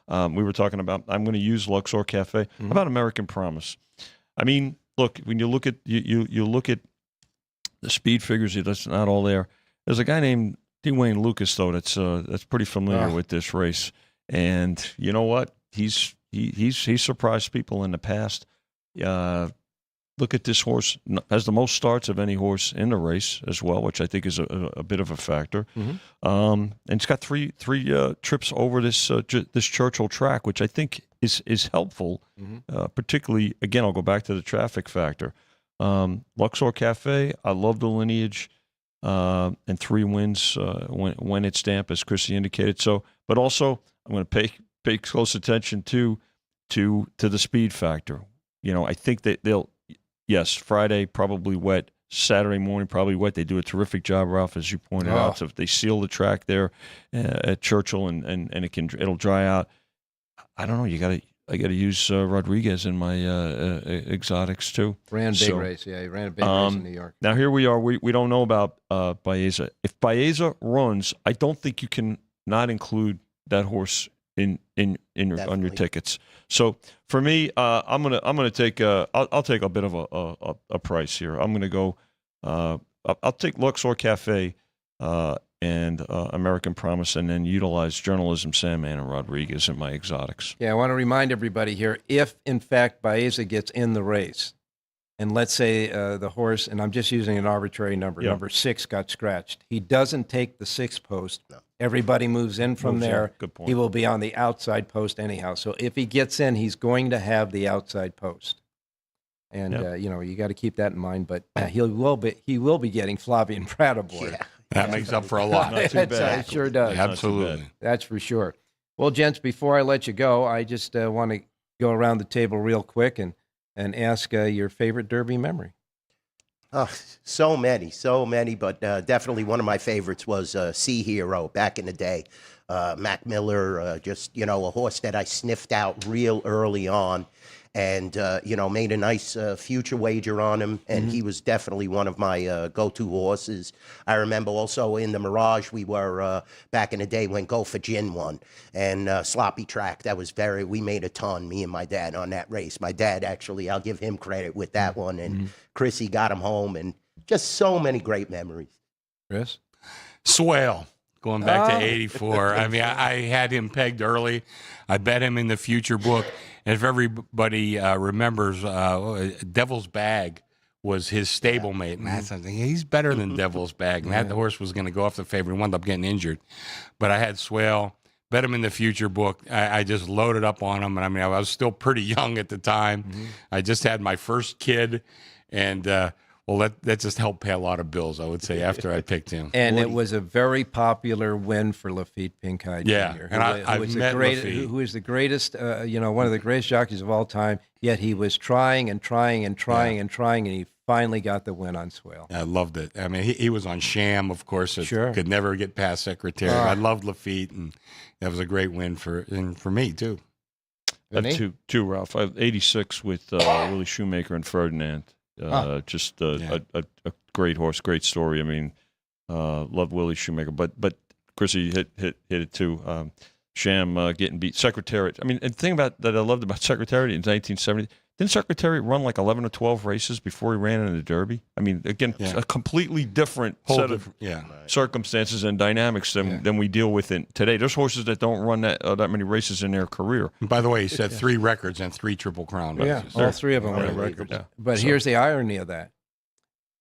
We were talking about I'm going to use Luxor Cafe. How about American Promise? I mean, look, when you look at you look at the speed figures, that's not all there. There's a guy named Dwayne Lucas though that's pretty familiar with this race, and you know what? He's surprised people in the past. Look at this horse, has the most starts of any horse in the race as well, which I think is a bit of a factor. And it's got three trips over this Churchill track, which I think is helpful, particularly, again, I'll go back to the traffic factor. Luxor Cafe, I love the lineage, and 3 wins when it's damp, as Chrissy indicated. So, but also, I'm going to pay close attention to the speed factor. I think that yes, Friday probably wet. Saturday morning probably wet. They do a terrific job, Ralph, as you pointed out. So if they seal the track there at Churchill and it'll dry out. I don't know. You got to use Rodriguez in my exotics too. Ran big race, yeah. He ran a big race in New York. Now here we are. We don't know about Baeza. If Baeza runs, I don't think you can not include that horse on your tickets. So for me, I'm gonna take I'll take a bit of a price here. I'm gonna go. I'll take Luxor Cafe and American Promise, and then utilize Journalism Sandman and Rodriguez in my exotics. Yeah, I want to remind everybody here, if in fact Baeza gets in the race, and let's say the horse, and I'm just using an arbitrary number, number 6 got scratched. He doesn't take the 6th post. No. Everybody moves in from there. Good point. He will be on the outside post anyhow. So if he gets in, he's going to have the outside post. And, you got to keep that in mind. But he will be getting Flavian Pradaboy. Yeah. That makes up for a lot. Not too bad. It sure does. Absolutely. That's for sure. Well, gents, before I let you go, I just want to go around the table real quick and ask your favorite Derby memory. Oh, so many, but definitely one of my favorites was Sea Hero back in the day. Mac Miller, just, a horse that I sniffed out real early on and, made a nice future wager on him. And he was definitely one of my go-to horses. I remember also in the Mirage, we were back in the day when Go for Gin won. And Sloppy Track, we made a ton, me and my dad, on that race. My dad, actually, I'll give him credit with that one. And Chrissy got him home, and just so many great memories. Chris? Swale, going back to 84. I mean, I had him pegged early. I bet him in the future book. And if everybody remembers, Devil's Bag was his stablemate. And that's something. He's better than Devil's Bag. And that horse was going to go off the favorite and wound up getting injured. But I had Swale, bet him in the future book. I just loaded up on him. And I mean, I was still pretty young at the time. I just had my first kid. And, that just helped pay a lot of bills, I would say, after I picked him. And it was a very popular win for Lafitte Pink-Eye Jr. And I've met Lafitte. Who is the greatest, one of the greatest jockeys of all time, yet he was trying, and he finally got the win on Swale. I loved it. I mean, he was on Sham, of course. Could never get past Secretary. I loved Lafitte, and that was a great win for me, too. I have two, Ralph. I have 86 with Willie Shoemaker and Ferdinand. Just a great horse, great story. I mean, love Willie Shoemaker, but Chrissy hit it too. Sham getting beat. Secretariat. I mean, and the thing that I loved about Secretariat in 1970, didn't Secretariat run like 11 or 12 races before he ran in the Derby? I mean, again, a completely different set of circumstances and dynamics than we deal with today. There's horses that don't run that many races in their career. And by the way, he set 3 records and 3 Triple Crown races. All 3 of them were records. Yeah. But here's the irony of that.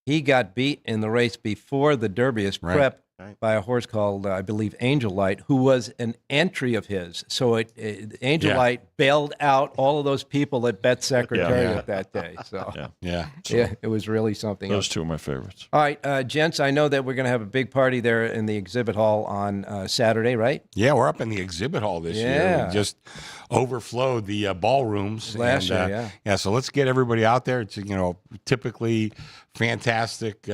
He got beat in the race before the Derby as prep by a horse called, I believe, Angel Light, who was an entry of his. So Angel Light bailed out all of those people that bet Secretariat that day. So it was really something Those else. 2 are my favorites. All right, gents, I know that we're going to have a big party there in the exhibit hall on Saturday, right? Yeah, we're up in the exhibit hall this year. We just overflowed the ballrooms. Last year, so let's get everybody out there. It's, typically fantastic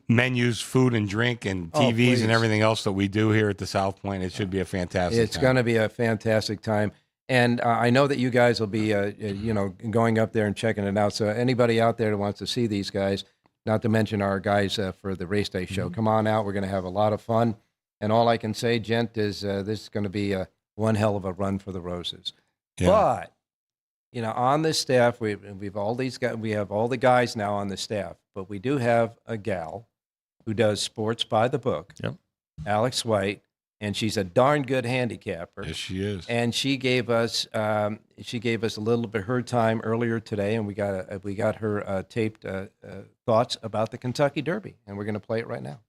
menus, food and drink, and TVs and everything else that we do here at the South Point. It should be a fantastic time. It's going to be a fantastic time. And I know that you guys will be, going up there and checking it out. So anybody out there that wants to see these guys, not to mention our guys for the race day show, come on out. We're going to have a lot of fun. And all I can say, gent, is this is going to be one hell of a run for the Roses. Yeah. But, on this staff, we have all the guys now on the staff, but we do have a gal who does sports by the book, Alex White, and she's a darn good handicapper. Yes, she is. And she gave us a little bit of her time earlier today, and we got her taped thoughts about the Kentucky Derby, and we're going to play it right now.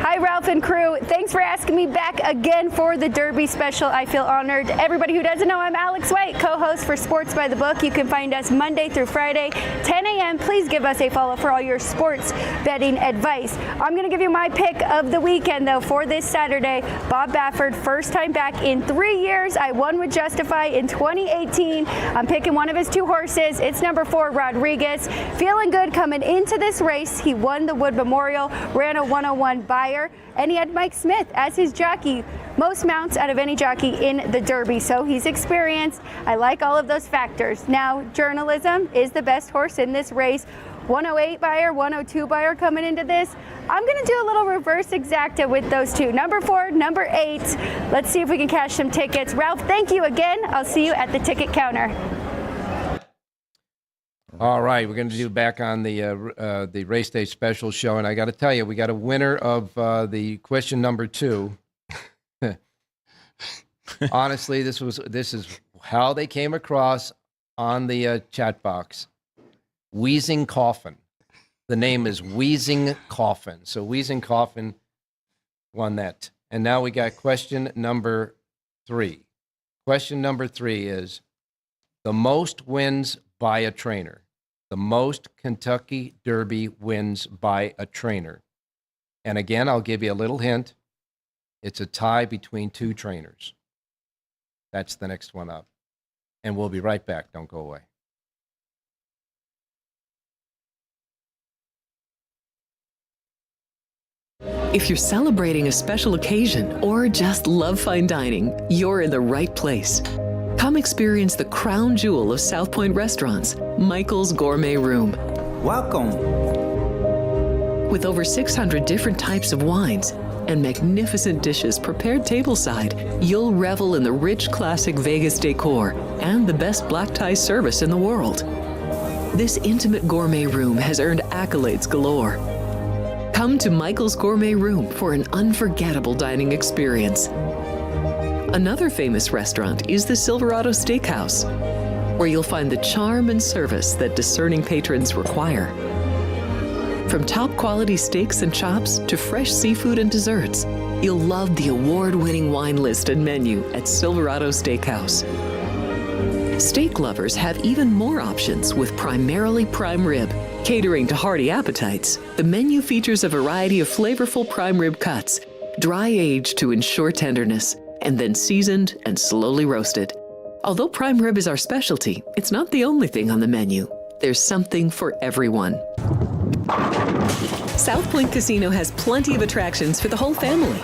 Hi, Ralph and crew. Thanks for asking me back again for the Derby special. I feel honored. Everybody who doesn't know, I'm Alex White, co-host for Sports by the Book. You can find us Monday through Friday, 10 a.m. Please give us a follow for all your sports betting advice. I'm going to give you my pick of the weekend, though, for this Saturday. Bob Baffert, first time back in 3 years. I won with Justify in 2018. I'm picking one of his 2 horses. It's number 4, Rodriguez. Feeling good coming into this race. He won the Wood Memorial, ran a 101 Buyer. and he had Mike Smith as his jockey. Most mounts out of any jockey in the Derby, so he's experienced. I like all of those factors. Now, journalism is the best horse in this race. 108 buyer, 102 buyer coming into this. I'm going to do a little reverse exacta with those two. Number 4, number 8. Let's see if we can cash some tickets. Ralph, thank you again. I'll see you at the ticket counter. All right, we're going to do back on the race day special show, and I got to tell you, we got a winner of the question number 2. Honestly, this is how they came across on the chat box. Wheezing Coffin. The name is Wheezing Coffin. So Wheezing Coffin won that. And now we got question number 3. Question number 3 is the most wins by a trainer. The most Kentucky Derby wins by a trainer. And again, I'll give you a little hint. It's a tie between 2 trainers. That's the next one up. And we'll be right back. Don't go away. If you're celebrating a special occasion or just love fine dining, you're in the right place. Come experience the crown jewel of South Point restaurants, Michael's Gourmet Room. Welcome. With over 600 different types of wines and magnificent dishes prepared tableside, you'll revel in the rich classic Vegas decor and the best black tie service in the world. This intimate gourmet room has earned accolades galore. Come to Michael's Gourmet Room for an unforgettable dining experience. Another famous restaurant is the Silverado Steakhouse, where you'll find the charm and service that discerning patrons require. From top quality steaks and chops to fresh seafood and desserts, you'll love the award-winning wine list and menu at Silverado Steakhouse. Steak lovers have even more options with primarily prime rib. Catering to hearty appetites, the menu features a variety of flavorful prime rib cuts, dry-aged to ensure tenderness, and then seasoned and slowly roasted. Although prime rib is our specialty, it's not the only thing on the menu. There's something for everyone. South Point Casino has plenty of attractions for the whole family.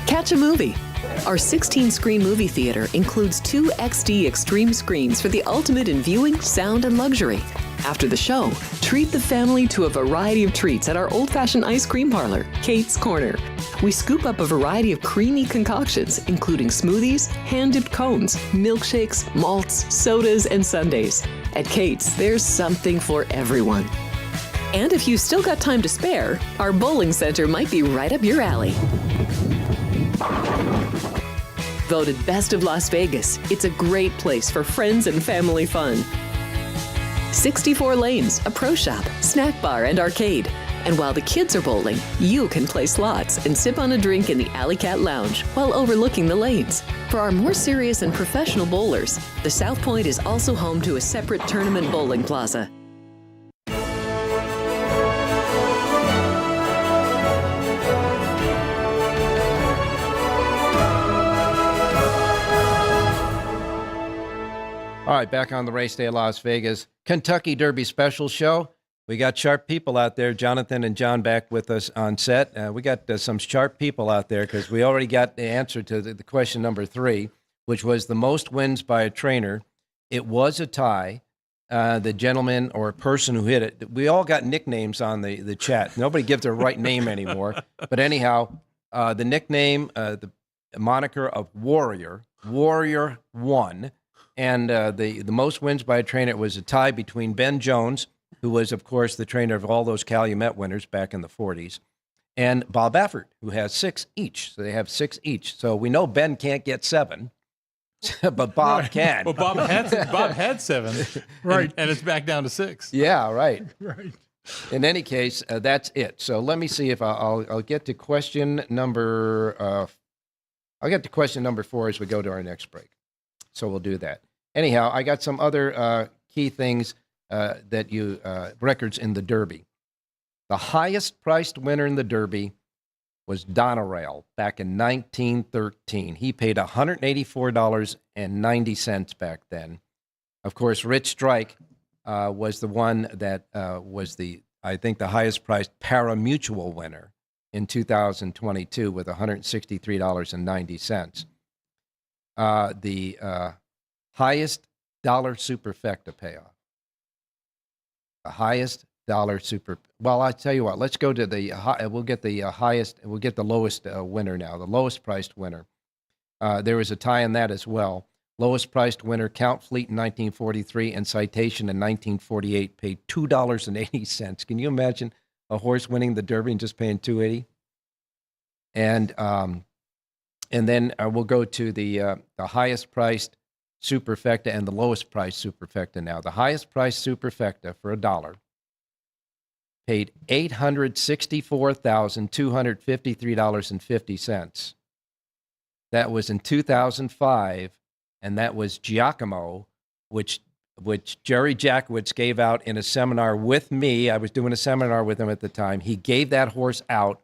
Catch a movie. Our 16-screen movie theater includes 2 XD Extreme screens for the ultimate in viewing, sound, and luxury. After the show, treat the family to a variety of treats at our old-fashioned ice cream parlor, Kate's Corner. We scoop up a variety of creamy concoctions, including smoothies, hand-dipped cones, milkshakes, malts, sodas, and sundaes. At Kate's, there's something for everyone. And if you've still got time to spare, our bowling center might be right up your alley. Voted Best of Las Vegas, it's a great place for friends and family fun. 64 lanes, a pro shop, snack bar, and arcade. And while the kids are bowling, you can play slots and sip on a drink in the Alley Cat Lounge while overlooking the lanes. For our more serious and professional bowlers, the South Point is also home to a separate tournament bowling plaza. All right, back on the race day of Las Vegas, Kentucky Derby special show. We got sharp people out there. Jonathan and John back with us on set. We got some sharp people out there because we already got the answer to the question number 3, which was the most wins by a trainer. It was a tie. The gentleman or person who hit it, we all got nicknames on the chat. Nobody gives their right name anymore. But anyhow, the nickname, the moniker of Warrior 1. And the most wins by a trainer, it was a tie between Ben Jones, who was, of course, the trainer of all those Calumet winners back in the 40s, and Bob Baffert, who has 6 each. So they have 6 each. So we know Ben can't get 7, but Bob can. Well, Bob had 7, Right. and it's back down to 6. Yeah, right. Right. In any case, that's it. So let me see if I'll get to question number. I'll get to question number 4 as we go to our next break. So we'll do that. Anyhow, I got some other key things records in the Derby. The highest priced winner in the Derby was Donerail back in 1913. He paid $184.90 back then. Of course, Rich Strike was the one that was I think the highest priced pari-mutuel winner. in 2022 with $163.90. The highest dollar superfecta payoff. The highest dollar super. Well, I tell you what. Let's go to the. We'll get the highest. We'll get the lowest winner now. The lowest priced winner. There was a tie in that as well. Lowest priced winner, Count Fleet in 1943 and Citation in 1948, paid $2.80. Can you imagine a horse winning the Derby and just paying $2.80? And then we'll go to the highest priced superfecta and the lowest priced superfecta now. The highest priced superfecta for $1 paid $864,253.50. That was in 2005, and that was Giacomo, which Jerry Jackowitz gave out in a seminar with me. I was doing a seminar with him at the time. He gave that horse out,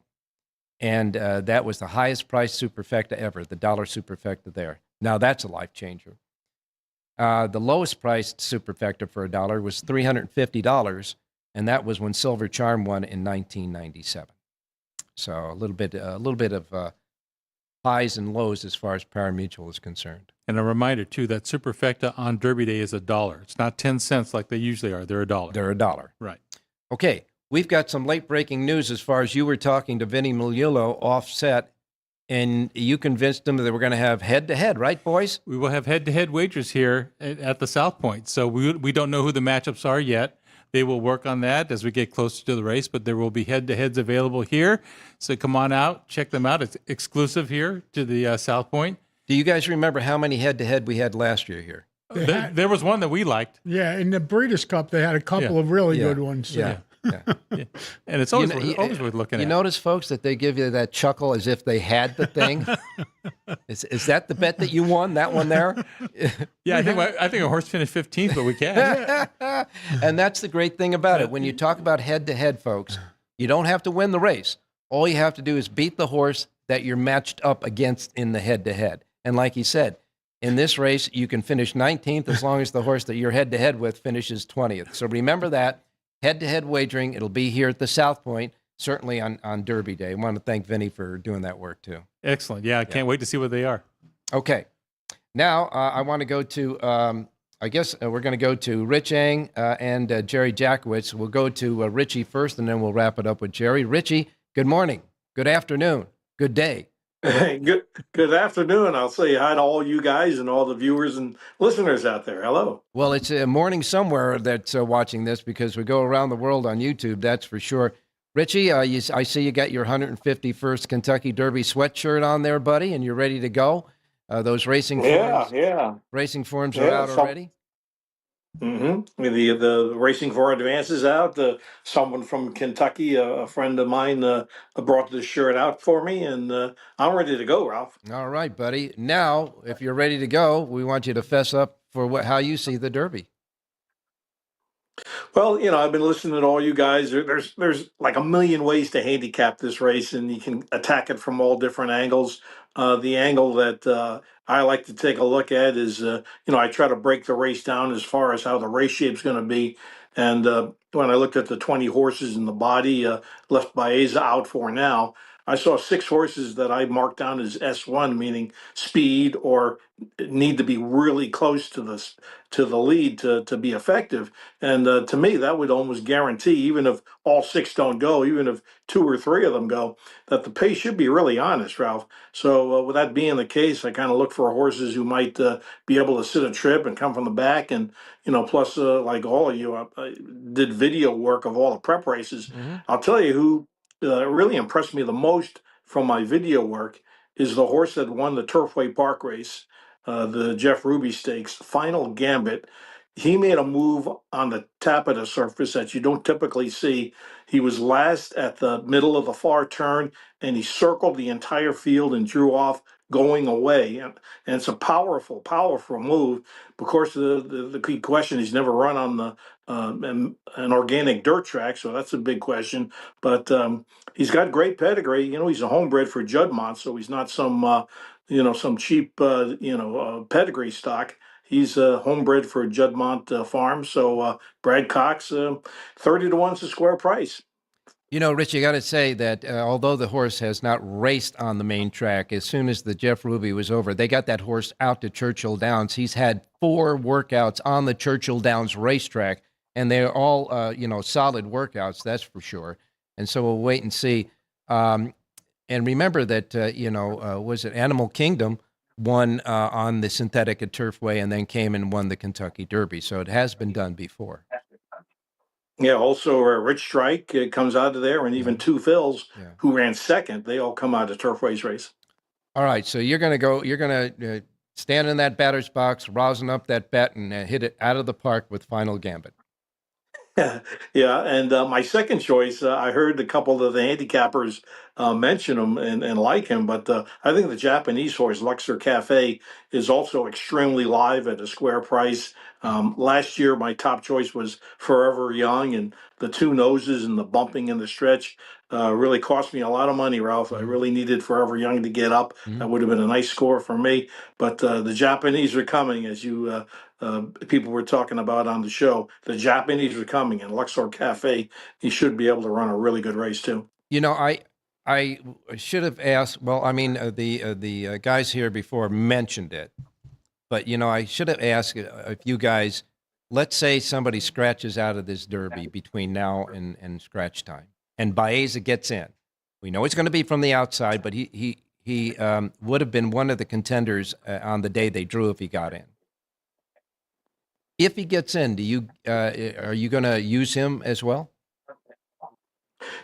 and that was the highest priced superfecta ever, the dollar superfecta there. Now that's a life changer. The lowest priced superfecta for $1 was $350, and that was when Silver Charm won in 1997. So a little bit of highs and lows as far as pari-mutuel is concerned. And a reminder, too, that superfecta on Derby Day is $1. It's not 10 cents like they usually are. They're $1. They're $1. Right. Okay, we've got some late-breaking news as far as you were talking to Vinny Miliulo offset, and you convinced them that they were going to have head-to-head, right, boys? We will have head-to-head wagers here at the South Point. So we don't know who the matchups are yet. They will work on that as we get closer to the race, but there will be head-to-heads available here. So come on out, check them out. It's exclusive here to the South Point. Do you guys remember how many head-to-head we had last year here? There was one that we liked. Yeah, in the Breeders' Cup, they had a couple of really good ones. Yeah. And it's always worth looking at. You notice, folks, that they give you that chuckle as if they had the thing? Is that the bet that you won, that one there? Yeah, I think a horse finished 15th, but we can. And that's the great thing about it. When you talk about head-to-head, folks, you don't have to win the race. All you have to do is beat the horse that you're matched up against in the head-to-head. And like he said, in this race, you can finish 19th as long as the horse that you're head-to-head with finishes 20th. So remember that. Head-to-head wagering. It'll be here at the South Point, certainly on Derby Day. I want to thank Vinny for doing that work, too. Excellent. Yeah, I can't wait to see what they are. Okay. Now, I want to go to, I guess we're going to go to Rich Eng and Jerry Jackowitz. We'll go to Richie first, and then we'll wrap it up with Jerry. Richie, good morning, good afternoon, good day. Hey, good afternoon. I'll say hi to all you guys and all the viewers and listeners out there. Hello. Well, it's a morning somewhere that's watching this because we go around the world on YouTube, that's for sure. Richie, I see you got your 151st Kentucky Derby sweatshirt on there, buddy, and you're ready to go. Those racing forms, racing forms are out already. Mm-hmm. The Racing for Advance is out. Someone from Kentucky, a friend of mine, brought this shirt out for me, and I'm ready to go, Ralph. All right, buddy. Now, if you're ready to go, we want you to fess up for how you see the Derby. Well, I've been listening to all you guys. There's like a million ways to handicap this race, and you can attack it from all different angles. The angle that I like to take a look at is, I try to break the race down as far as how the race shape's going to be. And when I looked at the 20 horses in the body left by Asa out for now, I saw 6 horses that I marked down as S1, meaning speed or need to be really close to the lead to be effective. And to me, that would almost guarantee, even if all 6 don't go, even if 2 or 3 of them go, that the pace should be really honest, Ralph. So with that being the case, I kind of look for horses who might be able to sit a trip and come from the back. And, plus, like all of you, I did video work of all the prep races. Mm-hmm. I'll tell you who really impressed me the most from my video work is the horse that won the Turfway Park race, the Jeff Ruby Stakes, Final Gambit. He made a move on the tap of the surface that you don't typically see. He was last at the middle of the far turn, and he circled the entire field and drew off going away. And it's a powerful, powerful move. Of course, the key question, he's never run on the an organic dirt track, so that's a big question. But he's got great pedigree. He's a homebred for Juddmonte, so he's not some some cheap pedigree stock. He's homebred for Juddmonte Farm. So Brad Cox, 30 to 1's the square price. Rich, you got to say that although the horse has not raced on the main track, as soon as the Jeff Ruby was over, they got that horse out to Churchill Downs. He's had 4 workouts on the Churchill Downs racetrack, and they're all, solid workouts, that's for sure. And so we'll wait and see. And remember that, was it Animal Kingdom won on the synthetic at Turfway and then came and won the Kentucky Derby. So it has been done before. Yeah, also Rich Strike comes out of there, and even Two Phils, who ran second, they all come out of Turfway's race. All right, so you're going to stand in that batter's box, rousing up that bat, and hit it out of the park with Final Gambit. Yeah, and my second choice, I heard a couple of the handicappers mention him and like him, but I think the Japanese horse, Luxor Cafe, is also extremely live at a square price. Last year, my top choice was Forever Young, and the 2 noses and the bumping in the stretch really cost me a lot of money, Ralph. I really needed Forever Young to get up. That would have been a nice score for me, but the Japanese are coming, as you people were talking about on the show. The Japanese are coming, and Luxor Cafe, he should be able to run a really good race too. I should have asked. Well, I mean, the guys here before mentioned it, but I should have asked if you guys. Let's say somebody scratches out of this Derby between now and scratch time, and Baeza gets in. We know it's going to be from the outside, but he would have been one of the contenders on the day they drew if he got in. If he gets in, are you going to use him as well?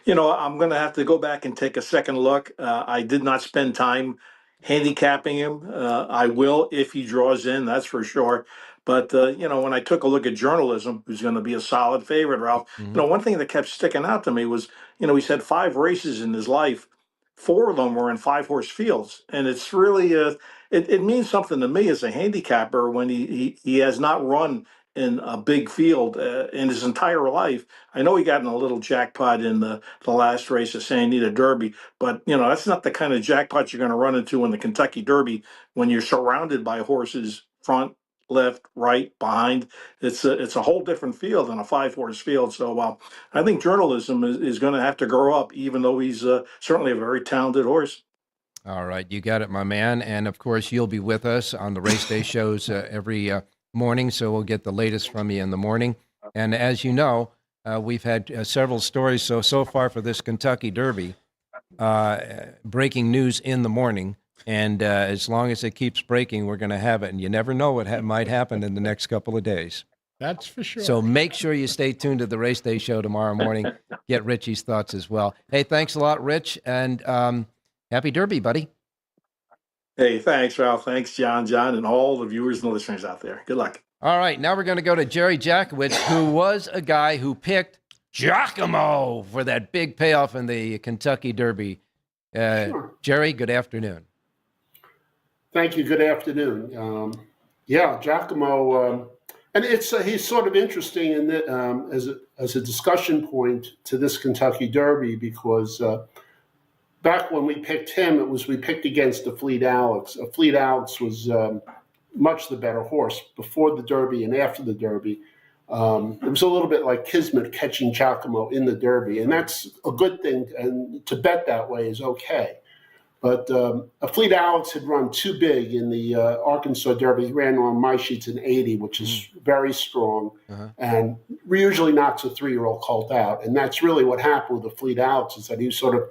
I'm going to have to go back and take a second look. I did not spend time handicapping him. I will if he draws in, that's for sure. But, when I took a look at Journalism, who's going to be a solid favorite, Ralph, one thing that kept sticking out to me was, he's had 5 races in his life. 4 of them were in 5-horse fields. And it's really, it means something to me as a handicapper when he has not run in a big field in his entire life. I know he got in a little jackpot in the last race of Santa Anita Derby, but that's not the kind of jackpot you're going to run into in the Kentucky Derby when you're surrounded by horses front, left, right, behind. It's a whole different field than a 5-horse field. So I think Journalism is going to have to grow up, even though he's certainly a very talented horse. All right, you got it, my man. And of course, you'll be with us on the race day shows every morning, so we'll get the latest from you in the morning. And as you know, we've had several stories so far for this Kentucky Derby, breaking news in the morning. And as long as it keeps breaking, we're going to have it. And you never know what might happen in the next couple of days. That's for sure. So make sure you stay tuned to the race day show tomorrow morning. Get Richie's thoughts as well. Hey, thanks a lot, Rich, and happy Derby, buddy. Hey, thanks, Ralph. Thanks, John, and all the viewers and listeners out there. Good luck. All right, now we're going to go to Jerry Jackowitz, who was a guy who picked Giacomo for that big payoff in the Kentucky Derby. Sure. Jerry, good afternoon. Thank you. Good afternoon. Giacomo, and he's sort of interesting in that, as a discussion point to this Kentucky Derby, because back when we picked him, we picked against the Fleet Alex. Fleet Alex was much the better horse before the Derby and after the Derby. It was a little bit like Kismet catching Giacomo in the Derby, and that's a good thing. And to bet that way is okay. But Fleet Alex had run too big in the Arkansas Derby. He ran on my sheets an 80, which is very strong, and usually knocks a 3-year-old colt out. And that's really what happened with the Fleet Alex, is that he sort of,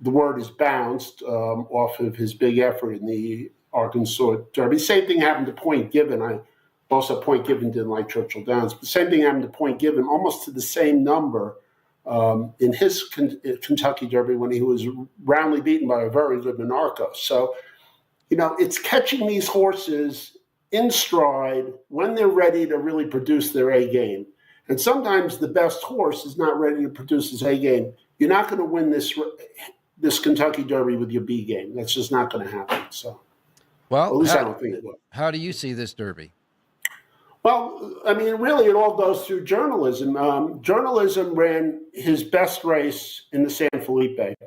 the word is bounced off of his big effort in the Arkansas Derby. Same thing happened to Point Given. Also, Point Given didn't like Churchill Downs. But same thing happened to Point Given, almost to the same number in his Kentucky Derby when he was roundly beaten by a very good Monarcho. So, it's catching these horses in stride when they're ready to really produce their A game. And sometimes the best horse is not ready to produce his A game. You're not going to win this Kentucky Derby with your B game. That's just not going to happen. So, well, at least I don't think it will. How do you see this Derby? Well, I mean, really, it all goes through Journalism. Journalism ran his best race in the San Felipe. It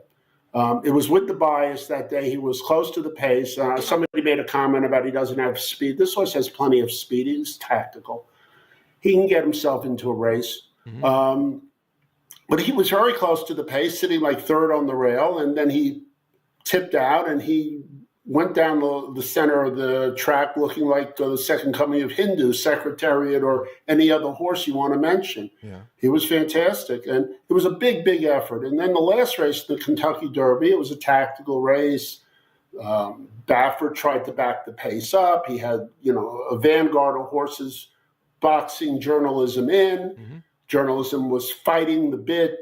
was with the bias that day. He was close to the pace. Somebody made a comment about he doesn't have speed. This horse has plenty of speed. He's tactical. He can get himself into a race. But he was very close to the pace, sitting like third on the rail, and then he tipped out and he went down the center of the track looking like the second coming of Hindu, Secretariat, or any other horse you want to mention. Yeah. He was fantastic, and it was a big, big effort. And then the last race, the Kentucky Derby, it was a tactical race. Baffert tried to back the pace up. He had, a vanguard of horses boxing journalism in. Mm-hmm. Journalism was fighting the bit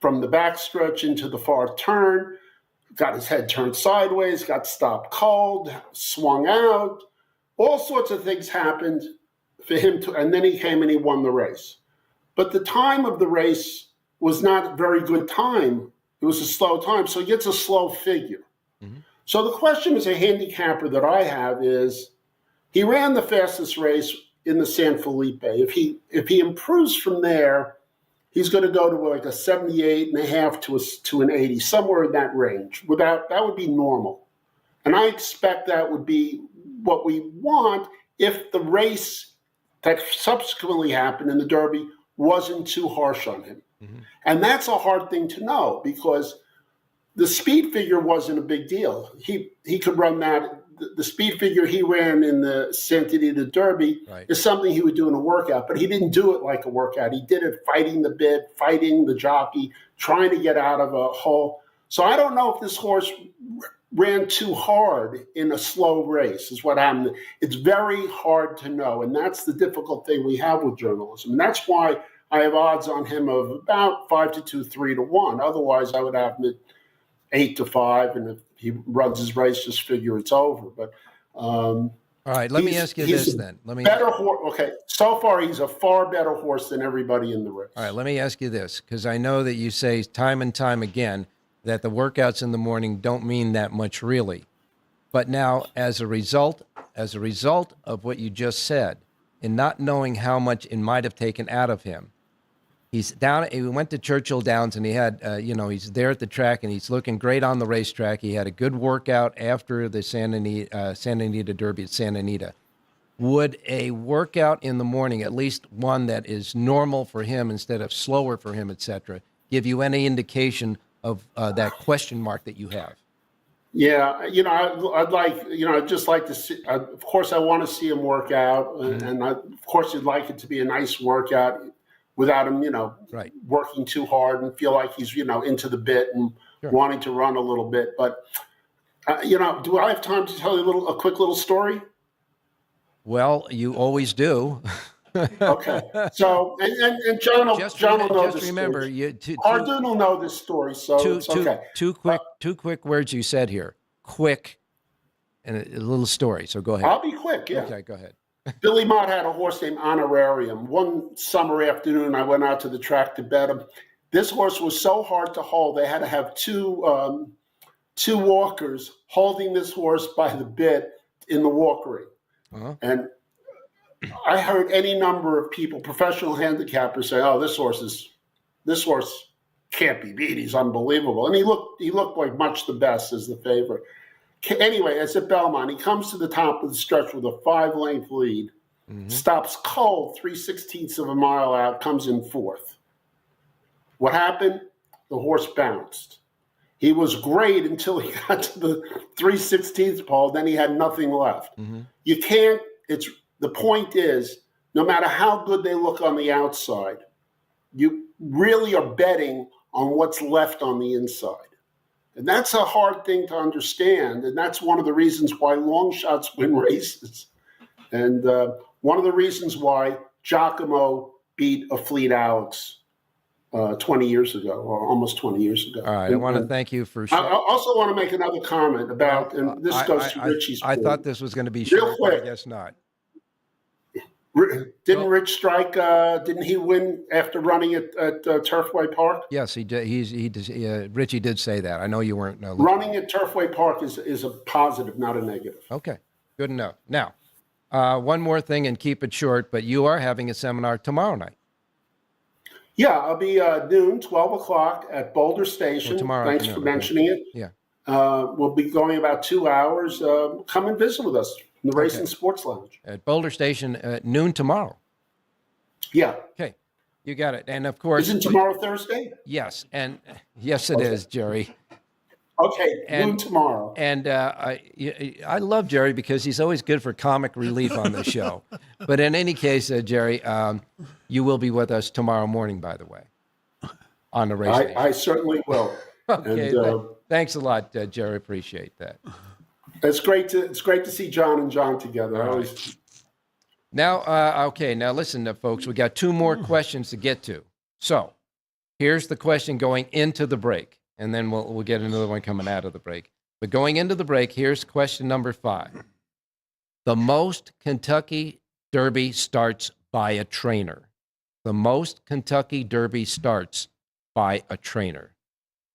from the backstretch into the far turn. Got his head turned sideways, got stopped cold, swung out. All sorts of things happened for him and then he came and he won the race. But the time of the race was not a very good time. It was a slow time, so he gets a slow figure. Mm-hmm. So the question as a handicapper that I have is, he ran the fastest race in the San Felipe. If he improves from there, he's going to go to like a 78.5 to an 80, somewhere in that range. That would be normal. And I expect that would be what we want if the race that subsequently happened in the Derby wasn't too harsh on him. Mm-hmm. And that's a hard thing to know because the speed figure wasn't a big deal. He could run that. The speed figure he ran in the Santa Anita Derby is something he would do in a workout, but he didn't do it like a workout. He did it fighting the bit, fighting the jockey, trying to get out of a hole. So I don't know if this horse ran too hard in a slow race is what happened. It's very hard to know, and that's the difficult thing we have with journalism. And that's why I have odds on him of about 5-2, 3-1. Otherwise, I would have him at 8-5, and if he runs his race, just figure it's over. But all right, let me ask you this then. Better horse. Okay, so far he's a far better horse than everybody in the race. All right, let me ask you this, because I know that you say time and time again that the workouts in the morning don't mean that much really. But now, as a result of what you just said, and not knowing how much it might have taken out of him, he went to Churchill Downs and he had, he's there at the track and he's looking great on the racetrack. He had a good workout after the Santa Anita Derby at Santa Anita. Would a workout in the morning, at least one that is normal for him instead of slower for him, et cetera, give you any indication of that question mark that you have? Yeah, I'd just like to see, of course, I want to see him work out. Mm-hmm. And of course, you'd like it to be a nice workout without him, working too hard and feel like he's, into the bit and wanting to run a little bit. But, do I have time to tell you a quick little story? Well, you always do. Okay. So, and John will know this story. Hardoon will know this story, so it's okay. Two quick words you said here. Quick and a little story, so go ahead. I'll be quick, yeah. Okay, go ahead. Billy Mott had a horse named Honorarium. One summer afternoon, I went out to the track to bet him. This horse was so hard to hold, they had to have two walkers holding this horse by the bit in the walk ring. Uh-huh. And I heard any number of people, professional handicappers, say, "Oh, this horse can't be beat. He's unbelievable." And he looked like much the best as the favorite. Anyway, as at Belmont, he comes to the top of the stretch with a 5-length lead, stops cold 3/16 of a mile out, comes in fourth. What happened? The horse bounced. He was great until he got to the 3/16 pole. Then he had nothing left. Mm-hmm. You can't. The point is, no matter how good they look on the outside, you really are betting on what's left on the inside. And that's a hard thing to understand. And that's one of the reasons why long shots win races. And one of the reasons why Giacomo beat a Fleet Alex 20 years ago, or almost 20 years ago. All right. I want to thank you for sharing. I also want to make another comment about, and this goes to Richie's point. I thought this was going to be short, but I guess not. Didn't Rich Strike? Didn't he win after running at Turfway Park? Yes, he did. Richie did say that. I know you weren't. Running at Turfway Park is a positive, not a negative. Okay, good enough. Now, one more thing, and keep it short. But you are having a seminar tomorrow night. Yeah, I'll be noon, 12 o'clock at Boulder Station. Tomorrow. Thanks for mentioning it. Yeah. We'll be going about 2 hours. Come and visit with us in the Racing Sports Lounge. At Boulder Station at noon tomorrow. Yeah. Okay. You got it. And of course, Isn't tomorrow Thursday? yes, and yes, it is, Jerry. Okay, noon tomorrow. And I love Jerry because he's always good for comic relief on the show. But in any case, Jerry, you will be with us tomorrow morning, by the way, on the race. I certainly will. Okay, And, thanks a lot, Jerry. Appreciate that. it's great to see John and John together. I always. Now, now listen, folks, we got 2 more questions to get to. So here's the question going into the break, and then we'll get another one coming out of the break. But going into the break, here's question number 5. The most Kentucky Derby starts by a trainer. The most Kentucky Derby starts by a trainer.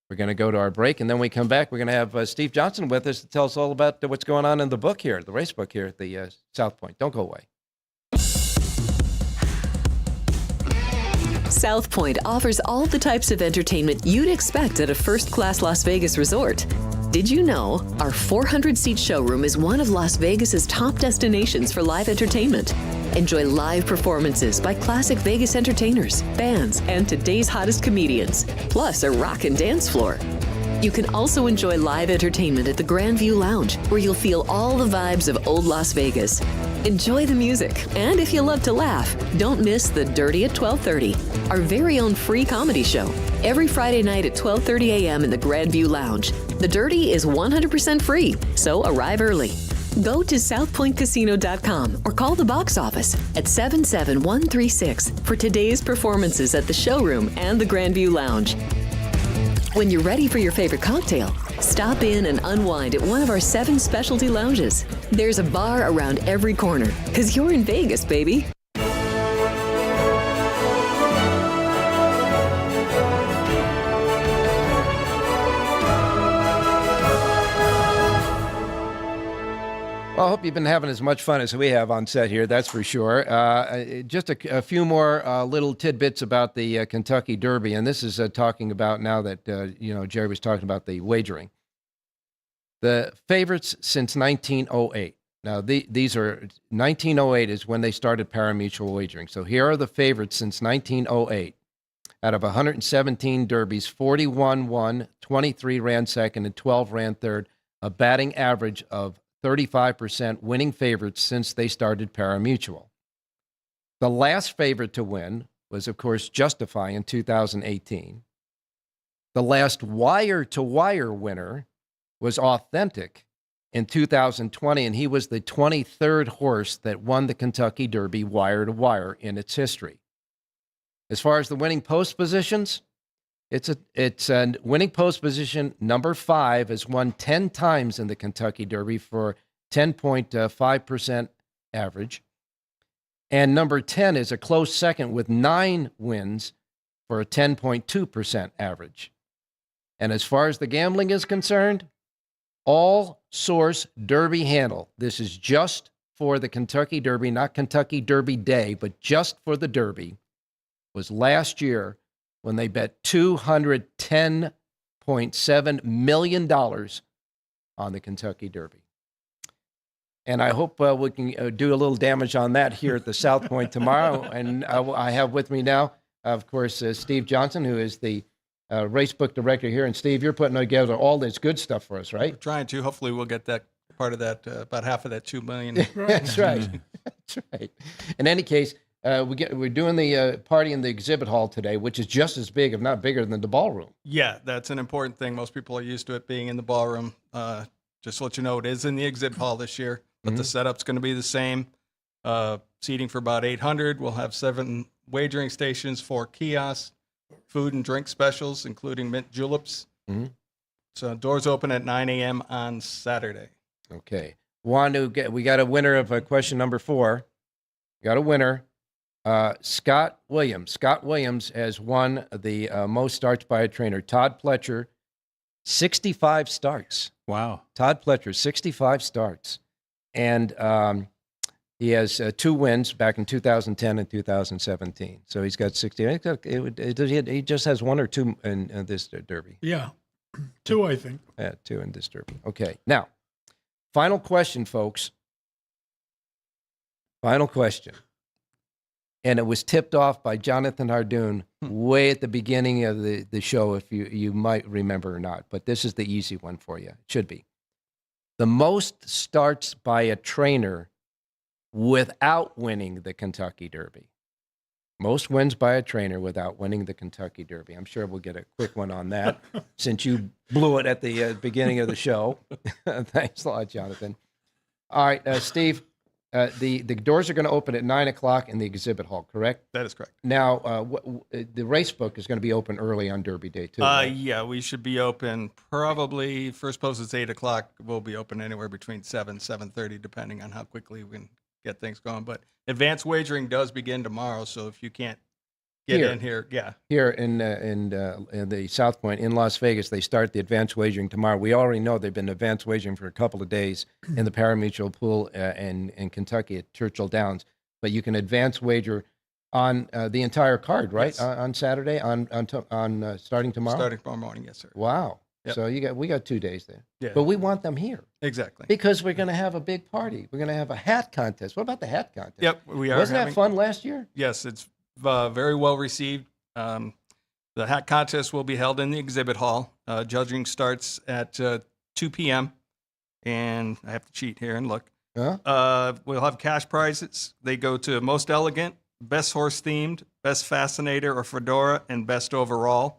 We're going to go to our break, and then we come back. We're going to have Steve Johnson with us to tell us all about what's going on in the book here, the race book here at the South Point. Don't go away. South Point offers all the types of entertainment you'd expect at a first-class Las Vegas resort. Did you know our 400-seat showroom is one of Las Vegas's top destinations for live entertainment? Enjoy live performances by classic Vegas entertainers, bands, and today's hottest comedians, plus a rockin' dance floor. You can also enjoy live entertainment at the Grand View Lounge, where you'll feel all the vibes of old Las Vegas. Enjoy the music, and if you love to laugh, don't miss The Dirty at 12:30, our very own free comedy show, every Friday night at 12:30 a.m. in the Grand View Lounge. The Dirty is 100% free, so arrive early. Go to southpointcasino.com or call the box office at 77136 for today's performances at the showroom and the Grand View Lounge. When you're ready for your favorite cocktail, stop in and unwind at one of our 7 specialty lounges. There's a bar around every corner, because you're in Vegas, baby. Well, I hope you've been having as much fun as we have on set here, that's for sure. Just a few more little tidbits about the Kentucky Derby, and this is talking about now that, Jerry was talking about the wagering. The favorites since 1908. Now, these are, 1908 is when they started pari-mutuel wagering. So here are the favorites since 1908. Out of 117 derbies, 41 won, 23 ran second, and 12 ran third, a batting average of 35% winning favorites since they started pari-mutuel. The last favorite to win was, of course, Justify in 2018. The last wire-to-wire winner was Authentic in 2020, and he was the 23rd horse that won the Kentucky Derby wire-to-wire in its history. As far as the winning post positions, it's a winning post position. Number 5 has won 10 times in the Kentucky Derby for 10.5% average. And number 10 is a close second with 9 wins for a 10.2% average. And as far as the gambling is concerned, all source Derby handle. This is just for the Kentucky Derby, not Kentucky Derby Day, but just for the Derby, was last year when they bet $210.7 million on the Kentucky Derby. And I hope we can do a little damage on that here at the South Point tomorrow. And I have with me now, of course, Steve Johnson, who is the racebook director here. And Steve, you're putting together all this good stuff for us, right? We're trying to. Hopefully we'll get that part of that, about half of that $2 million. That's right. That's right. In any case, we're doing the party in the exhibit hall today, which is just as big, if not bigger, than the ballroom. Yeah, that's an important thing. Most people are used to it being in the ballroom. Just to let you know, it is in the exhibit hall this year, but the setup's going to be the same. Seating for about 800. We'll have 7 wagering stations, 4 kiosks, food and drink specials, including mint juleps. So doors open at 9 a.m. on Saturday. Okay. We got a winner of question number 4. We got a winner. Scott Williams. Scott Williams has won the most starts by a trainer. Todd Pletcher, 65 starts. Wow. Todd Pletcher, 65 starts. And he has 2 wins back in 2010 and 2017. So he's got 60. He just has 1 or 2 in this Derby. Yeah, 2, I think. Yeah, 2 in this Derby. Okay. Now, final question, folks. Final question. and it was tipped off by Jonathan Hardoon way at the beginning of the show, if you might remember or not. But this is the easy one for you. It should be. The most starts by a trainer without winning the Kentucky Derby. Most wins by a trainer without winning the Kentucky Derby. I'm sure we'll get a quick one on that since you blew it at the beginning of the show. Thanks a lot, Jonathan. All right, Steve, the doors are going to open at 9 o'clock in the exhibit hall, correct? That is correct. Now, the race book is going to be open early on Derby Day, too. Right? Yeah, we should be open probably, first post is 8 o'clock. We'll be open anywhere between 7:30, depending on how quickly we can get things going. But advanced wagering does begin tomorrow, so if you can't get in here, yeah. Here in the South Point in Las Vegas, they start the advanced wagering tomorrow. We already know they've been advanced wagering for a couple of days in the pari-mutuel pool in Kentucky at Churchill Downs. But you can advance wager on the entire card, right? Yes. On Saturday, on starting tomorrow. Starting tomorrow morning, yes, sir. Wow. Yep. So we got 2 days there. Yeah. But we want them here Exactly. because we're going to have a big party. We're going to have a hat contest. What about the hat contest? Yep, we are. Wasn't having, that fun last year? Yes, it's very well received. The hat contest will be held in the exhibit hall. Judging starts at 2 p.m. And I have to cheat here and look. Huh? We'll have cash prizes. They go to most elegant, best horse themed, best fascinator or fedora, and best overall.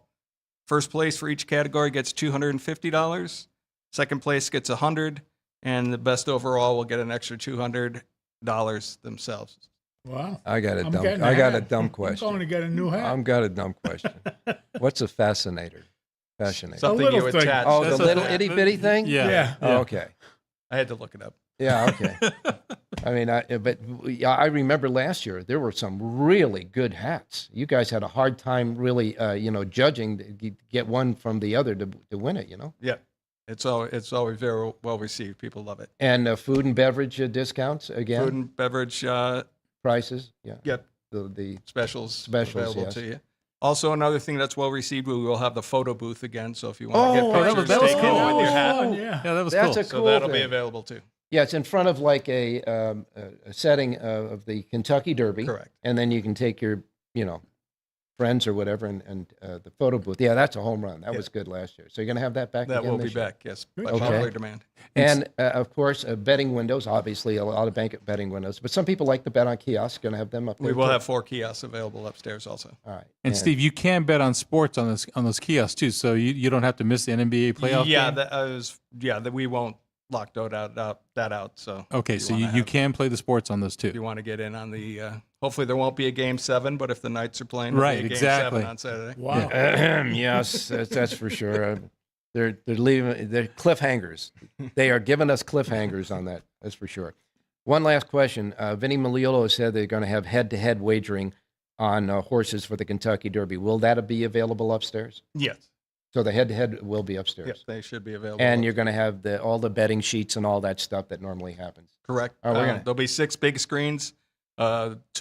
First place for each category gets $250. Second place gets $100, and the best overall will get an extra $200 themselves. Wow. I got a I'm dumb. getting I got a hat. dumb I'm question. going to get a new hat. I've got a dumb question. What's a fascinator? Fascinator. Something little you thing. attach. Oh, the That's little a- itty bitty thing. Yeah. Oh, okay. I had to look it up. Yeah. Okay. I mean, I remember last year there were some really good hats. You guys had a hard time really, judging to get one from the other to win it. Yeah, it's always very well received. People love it. And food and beverage discounts again. Food and beverage, Prices. Yeah. yep, The specials yes. available to you. Also, another thing that's well received, we will have the photo booth again. So if you want to get pictures that was taken cool. with your hat, Fun, Yeah, that was That's cool. a so cool that'll thing. be available too. Yeah, it's in front of like a setting of the Kentucky Derby. Correct. And then you can take your, friends or whatever and the photo booth. Yeah, that's a home run. That was good last year. So you're going to have that back That again will be this year? back, yes, by Okay. popular demand. And, of course, betting windows, obviously, a lot of betting windows. But some people like to bet on kiosks. Going to have them up there, We will too? have 4 kiosks available upstairs also. All right. And Steve, you can bet on sports on those kiosks too, so you don't have to miss the NBA playoff Yeah, game. that we won't lock that out. So Okay, so you can play the sports on those if you too. want to get in on the, hopefully there won't be a game 7, but if the Knights are playing, there'll Right, be a game exactly. 7 on Saturday. Wow. Yes, that's for sure. They're cliffhangers. They are giving us cliffhangers on that. That's for sure. One last question. Vinny Maliolo said they're going to have head-to-head wagering on horses for the Kentucky Derby. Will that be available upstairs? Yes. So the head-to-head will be upstairs. Yep, they should be available. And you're going to have all the betting sheets and all that stuff that normally happens. Correct. Oh, we're gonna- There'll be 6 big screens. 2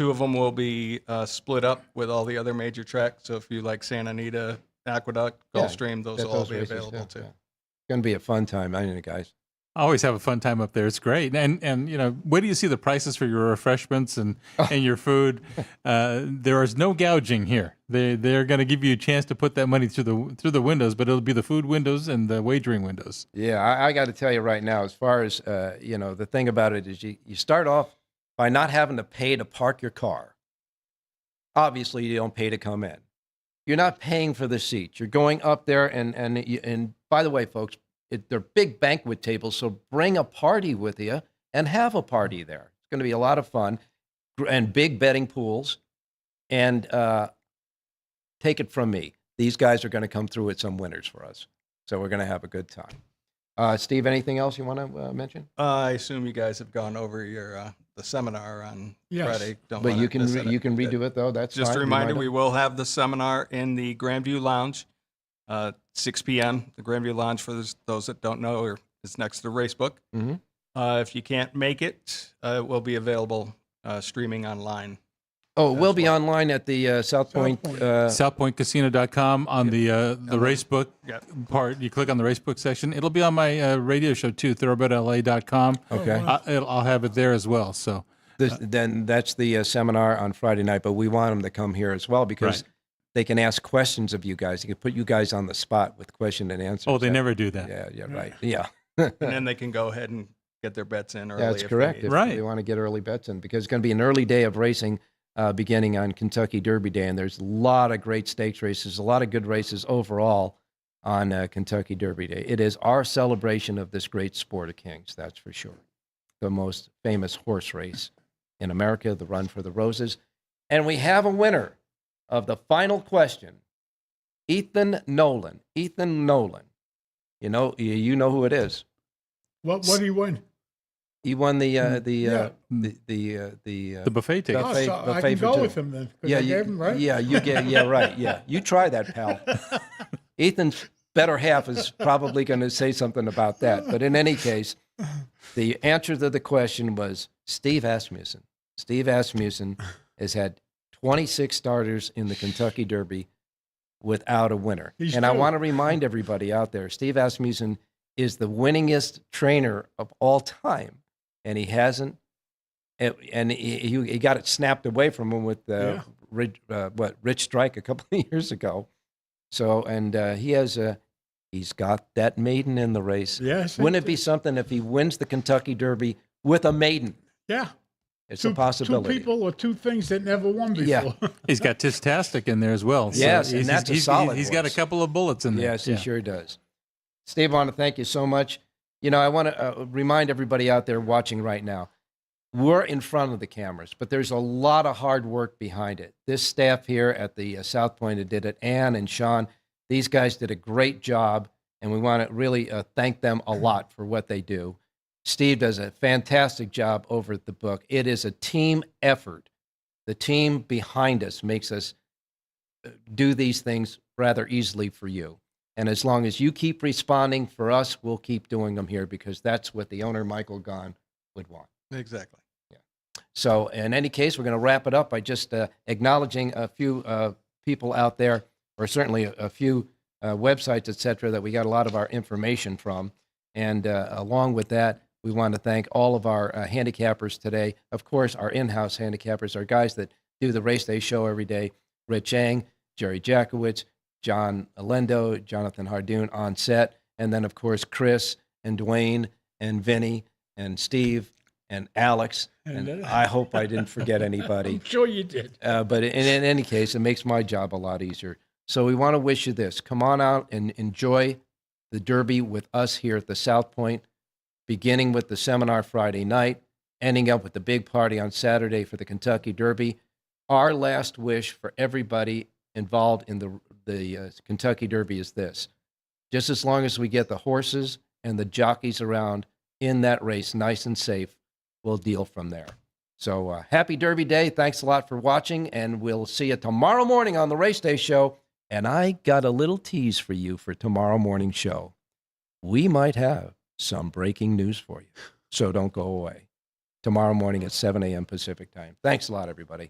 of them will be split up with all the other major tracks. So if you like Santa Anita, Aqueduct, Gulfstream, those will all be races, available yeah, too. yeah. It's going to be a fun time, I know, guys. I always have a fun time up there. It's great. And where do you see the prices for your refreshments and your food? There is no gouging here. They're going to give you a chance to put that money through the windows, but it'll be the food windows and the wagering windows. Yeah, I got to tell you right now, as far as, the thing about it is you start off by not having to pay to park your car. Obviously, you don't pay to come in. You're not paying for the seats. You're going up there, and by the way, folks, they're big banquet tables, so bring a party with you and have a party there. It's going to be a lot of fun, and big betting pools. And take it from me, these guys are going to come through with some winners for us. So we're going to have a good time. Steve, anything else you want to mention? I assume you guys have gone over your the seminar on Yes. Friday. Don't But wanna you can miss it. redo it though. That's Just fine. a reminder, Remind we will have the seminar in the Grandview Lounge, 6 p.m. The Grandview Lounge, for those that don't know, is next to the Racebook. Mhm. If you can't make it, it will be available streaming online. Oh, we'll be online at the South Point. SouthPointCasino.com on the race book Yep. part. You click on the race book section. It'll be on my radio show too, thoroughbredla.com. Okay. I'll have it there as well. So Then that's the seminar on Friday night, but we want them to come here as well because they can ask questions of you guys. They can put you guys on the spot with question and answer. Oh, they never do that. Yeah, right. Yeah. And then they can go ahead and get their bets in early. That's if correct. They If need. they want to get early bets in, because it's going to be an early day of racing beginning on Kentucky Derby Day, and there's a lot of great stakes races, a lot of good races overall on Kentucky Derby Day. It is our celebration of this great sport of kings, that's for sure. The most famous horse race in America, the Run for the Roses. And we have a winner of the final question, Ethan Nolan. Ethan Nolan. You know who it is. What did he win? He won the buffet ticket. Oh, so I can go with him then. 'Cause I gave him, right? Yeah, you get. Yeah, right. Yeah, you try that, pal. Ethan's better half is probably going to say something about that. But in any case, the answer to the question was Steve Asmussen. Steve Asmussen has had 26 starters in the Kentucky Derby without a winner. I want to remind everybody out there, Steve Asmussen is the winningest trainer of all time. And he hasn't, and he got it snapped away from him with Rich Strike a couple of years ago. So, and he's got that maiden in the race. Yes. Wouldn't it be something if he wins the Kentucky Derby with a maiden? Yeah. It's a possibility. Two people or two things that never won before. Yeah. He's got Tistastic in there as well. So Yes, and that's a solid He's got a horse. couple of bullets in there. Yes, he sure does. Steve, I want to thank you so much. You know, I want to remind everybody out there watching right now, we're in front of the cameras, but there's a lot of hard work behind it. This staff here at the South Point that did it, Ann and Sean, these guys did a great job, and we want to really thank them a lot for what they do. Steve does a fantastic job over at the book. It is a team effort. The team behind us makes us do these things rather easily for you. And as long as you keep responding for us, we'll keep doing them here because that's what the owner, Michael Gahn, would want. Exactly. Yeah. So in any case, we're going to wrap it up by just acknowledging a few people out there, or certainly a few websites, et cetera, that we got a lot of our information from. And along with that, we want to thank all of our handicappers today. Of course, our in-house handicappers, our guys that do the race day show every day, Rich Yang, Jerry Jackowitz, Jon Lindo, Jonathan Hardoon on set, and then, of course, Chris and Dwayne and Vinny and Steve and Alex. And I hope I didn't forget anybody. I'm sure you did. But in any case, it makes my job a lot easier. So we want to wish you this. Come on out and enjoy the Derby with us here at the South Point, beginning with the seminar Friday night, ending up with the big party on Saturday for the Kentucky Derby. Our last wish for everybody involved in the Kentucky Derby is this. Just as long as we get the horses and the jockeys around in that race nice and safe, we'll deal from there. So happy Derby Day. Thanks a lot for watching, and we'll see you tomorrow morning on the Race Day Show. And I got a little tease for you for tomorrow morning's show. We might have some breaking news for you, so don't go away. Tomorrow morning at 7 a.m. Pacific time. Thanks a lot, everybody.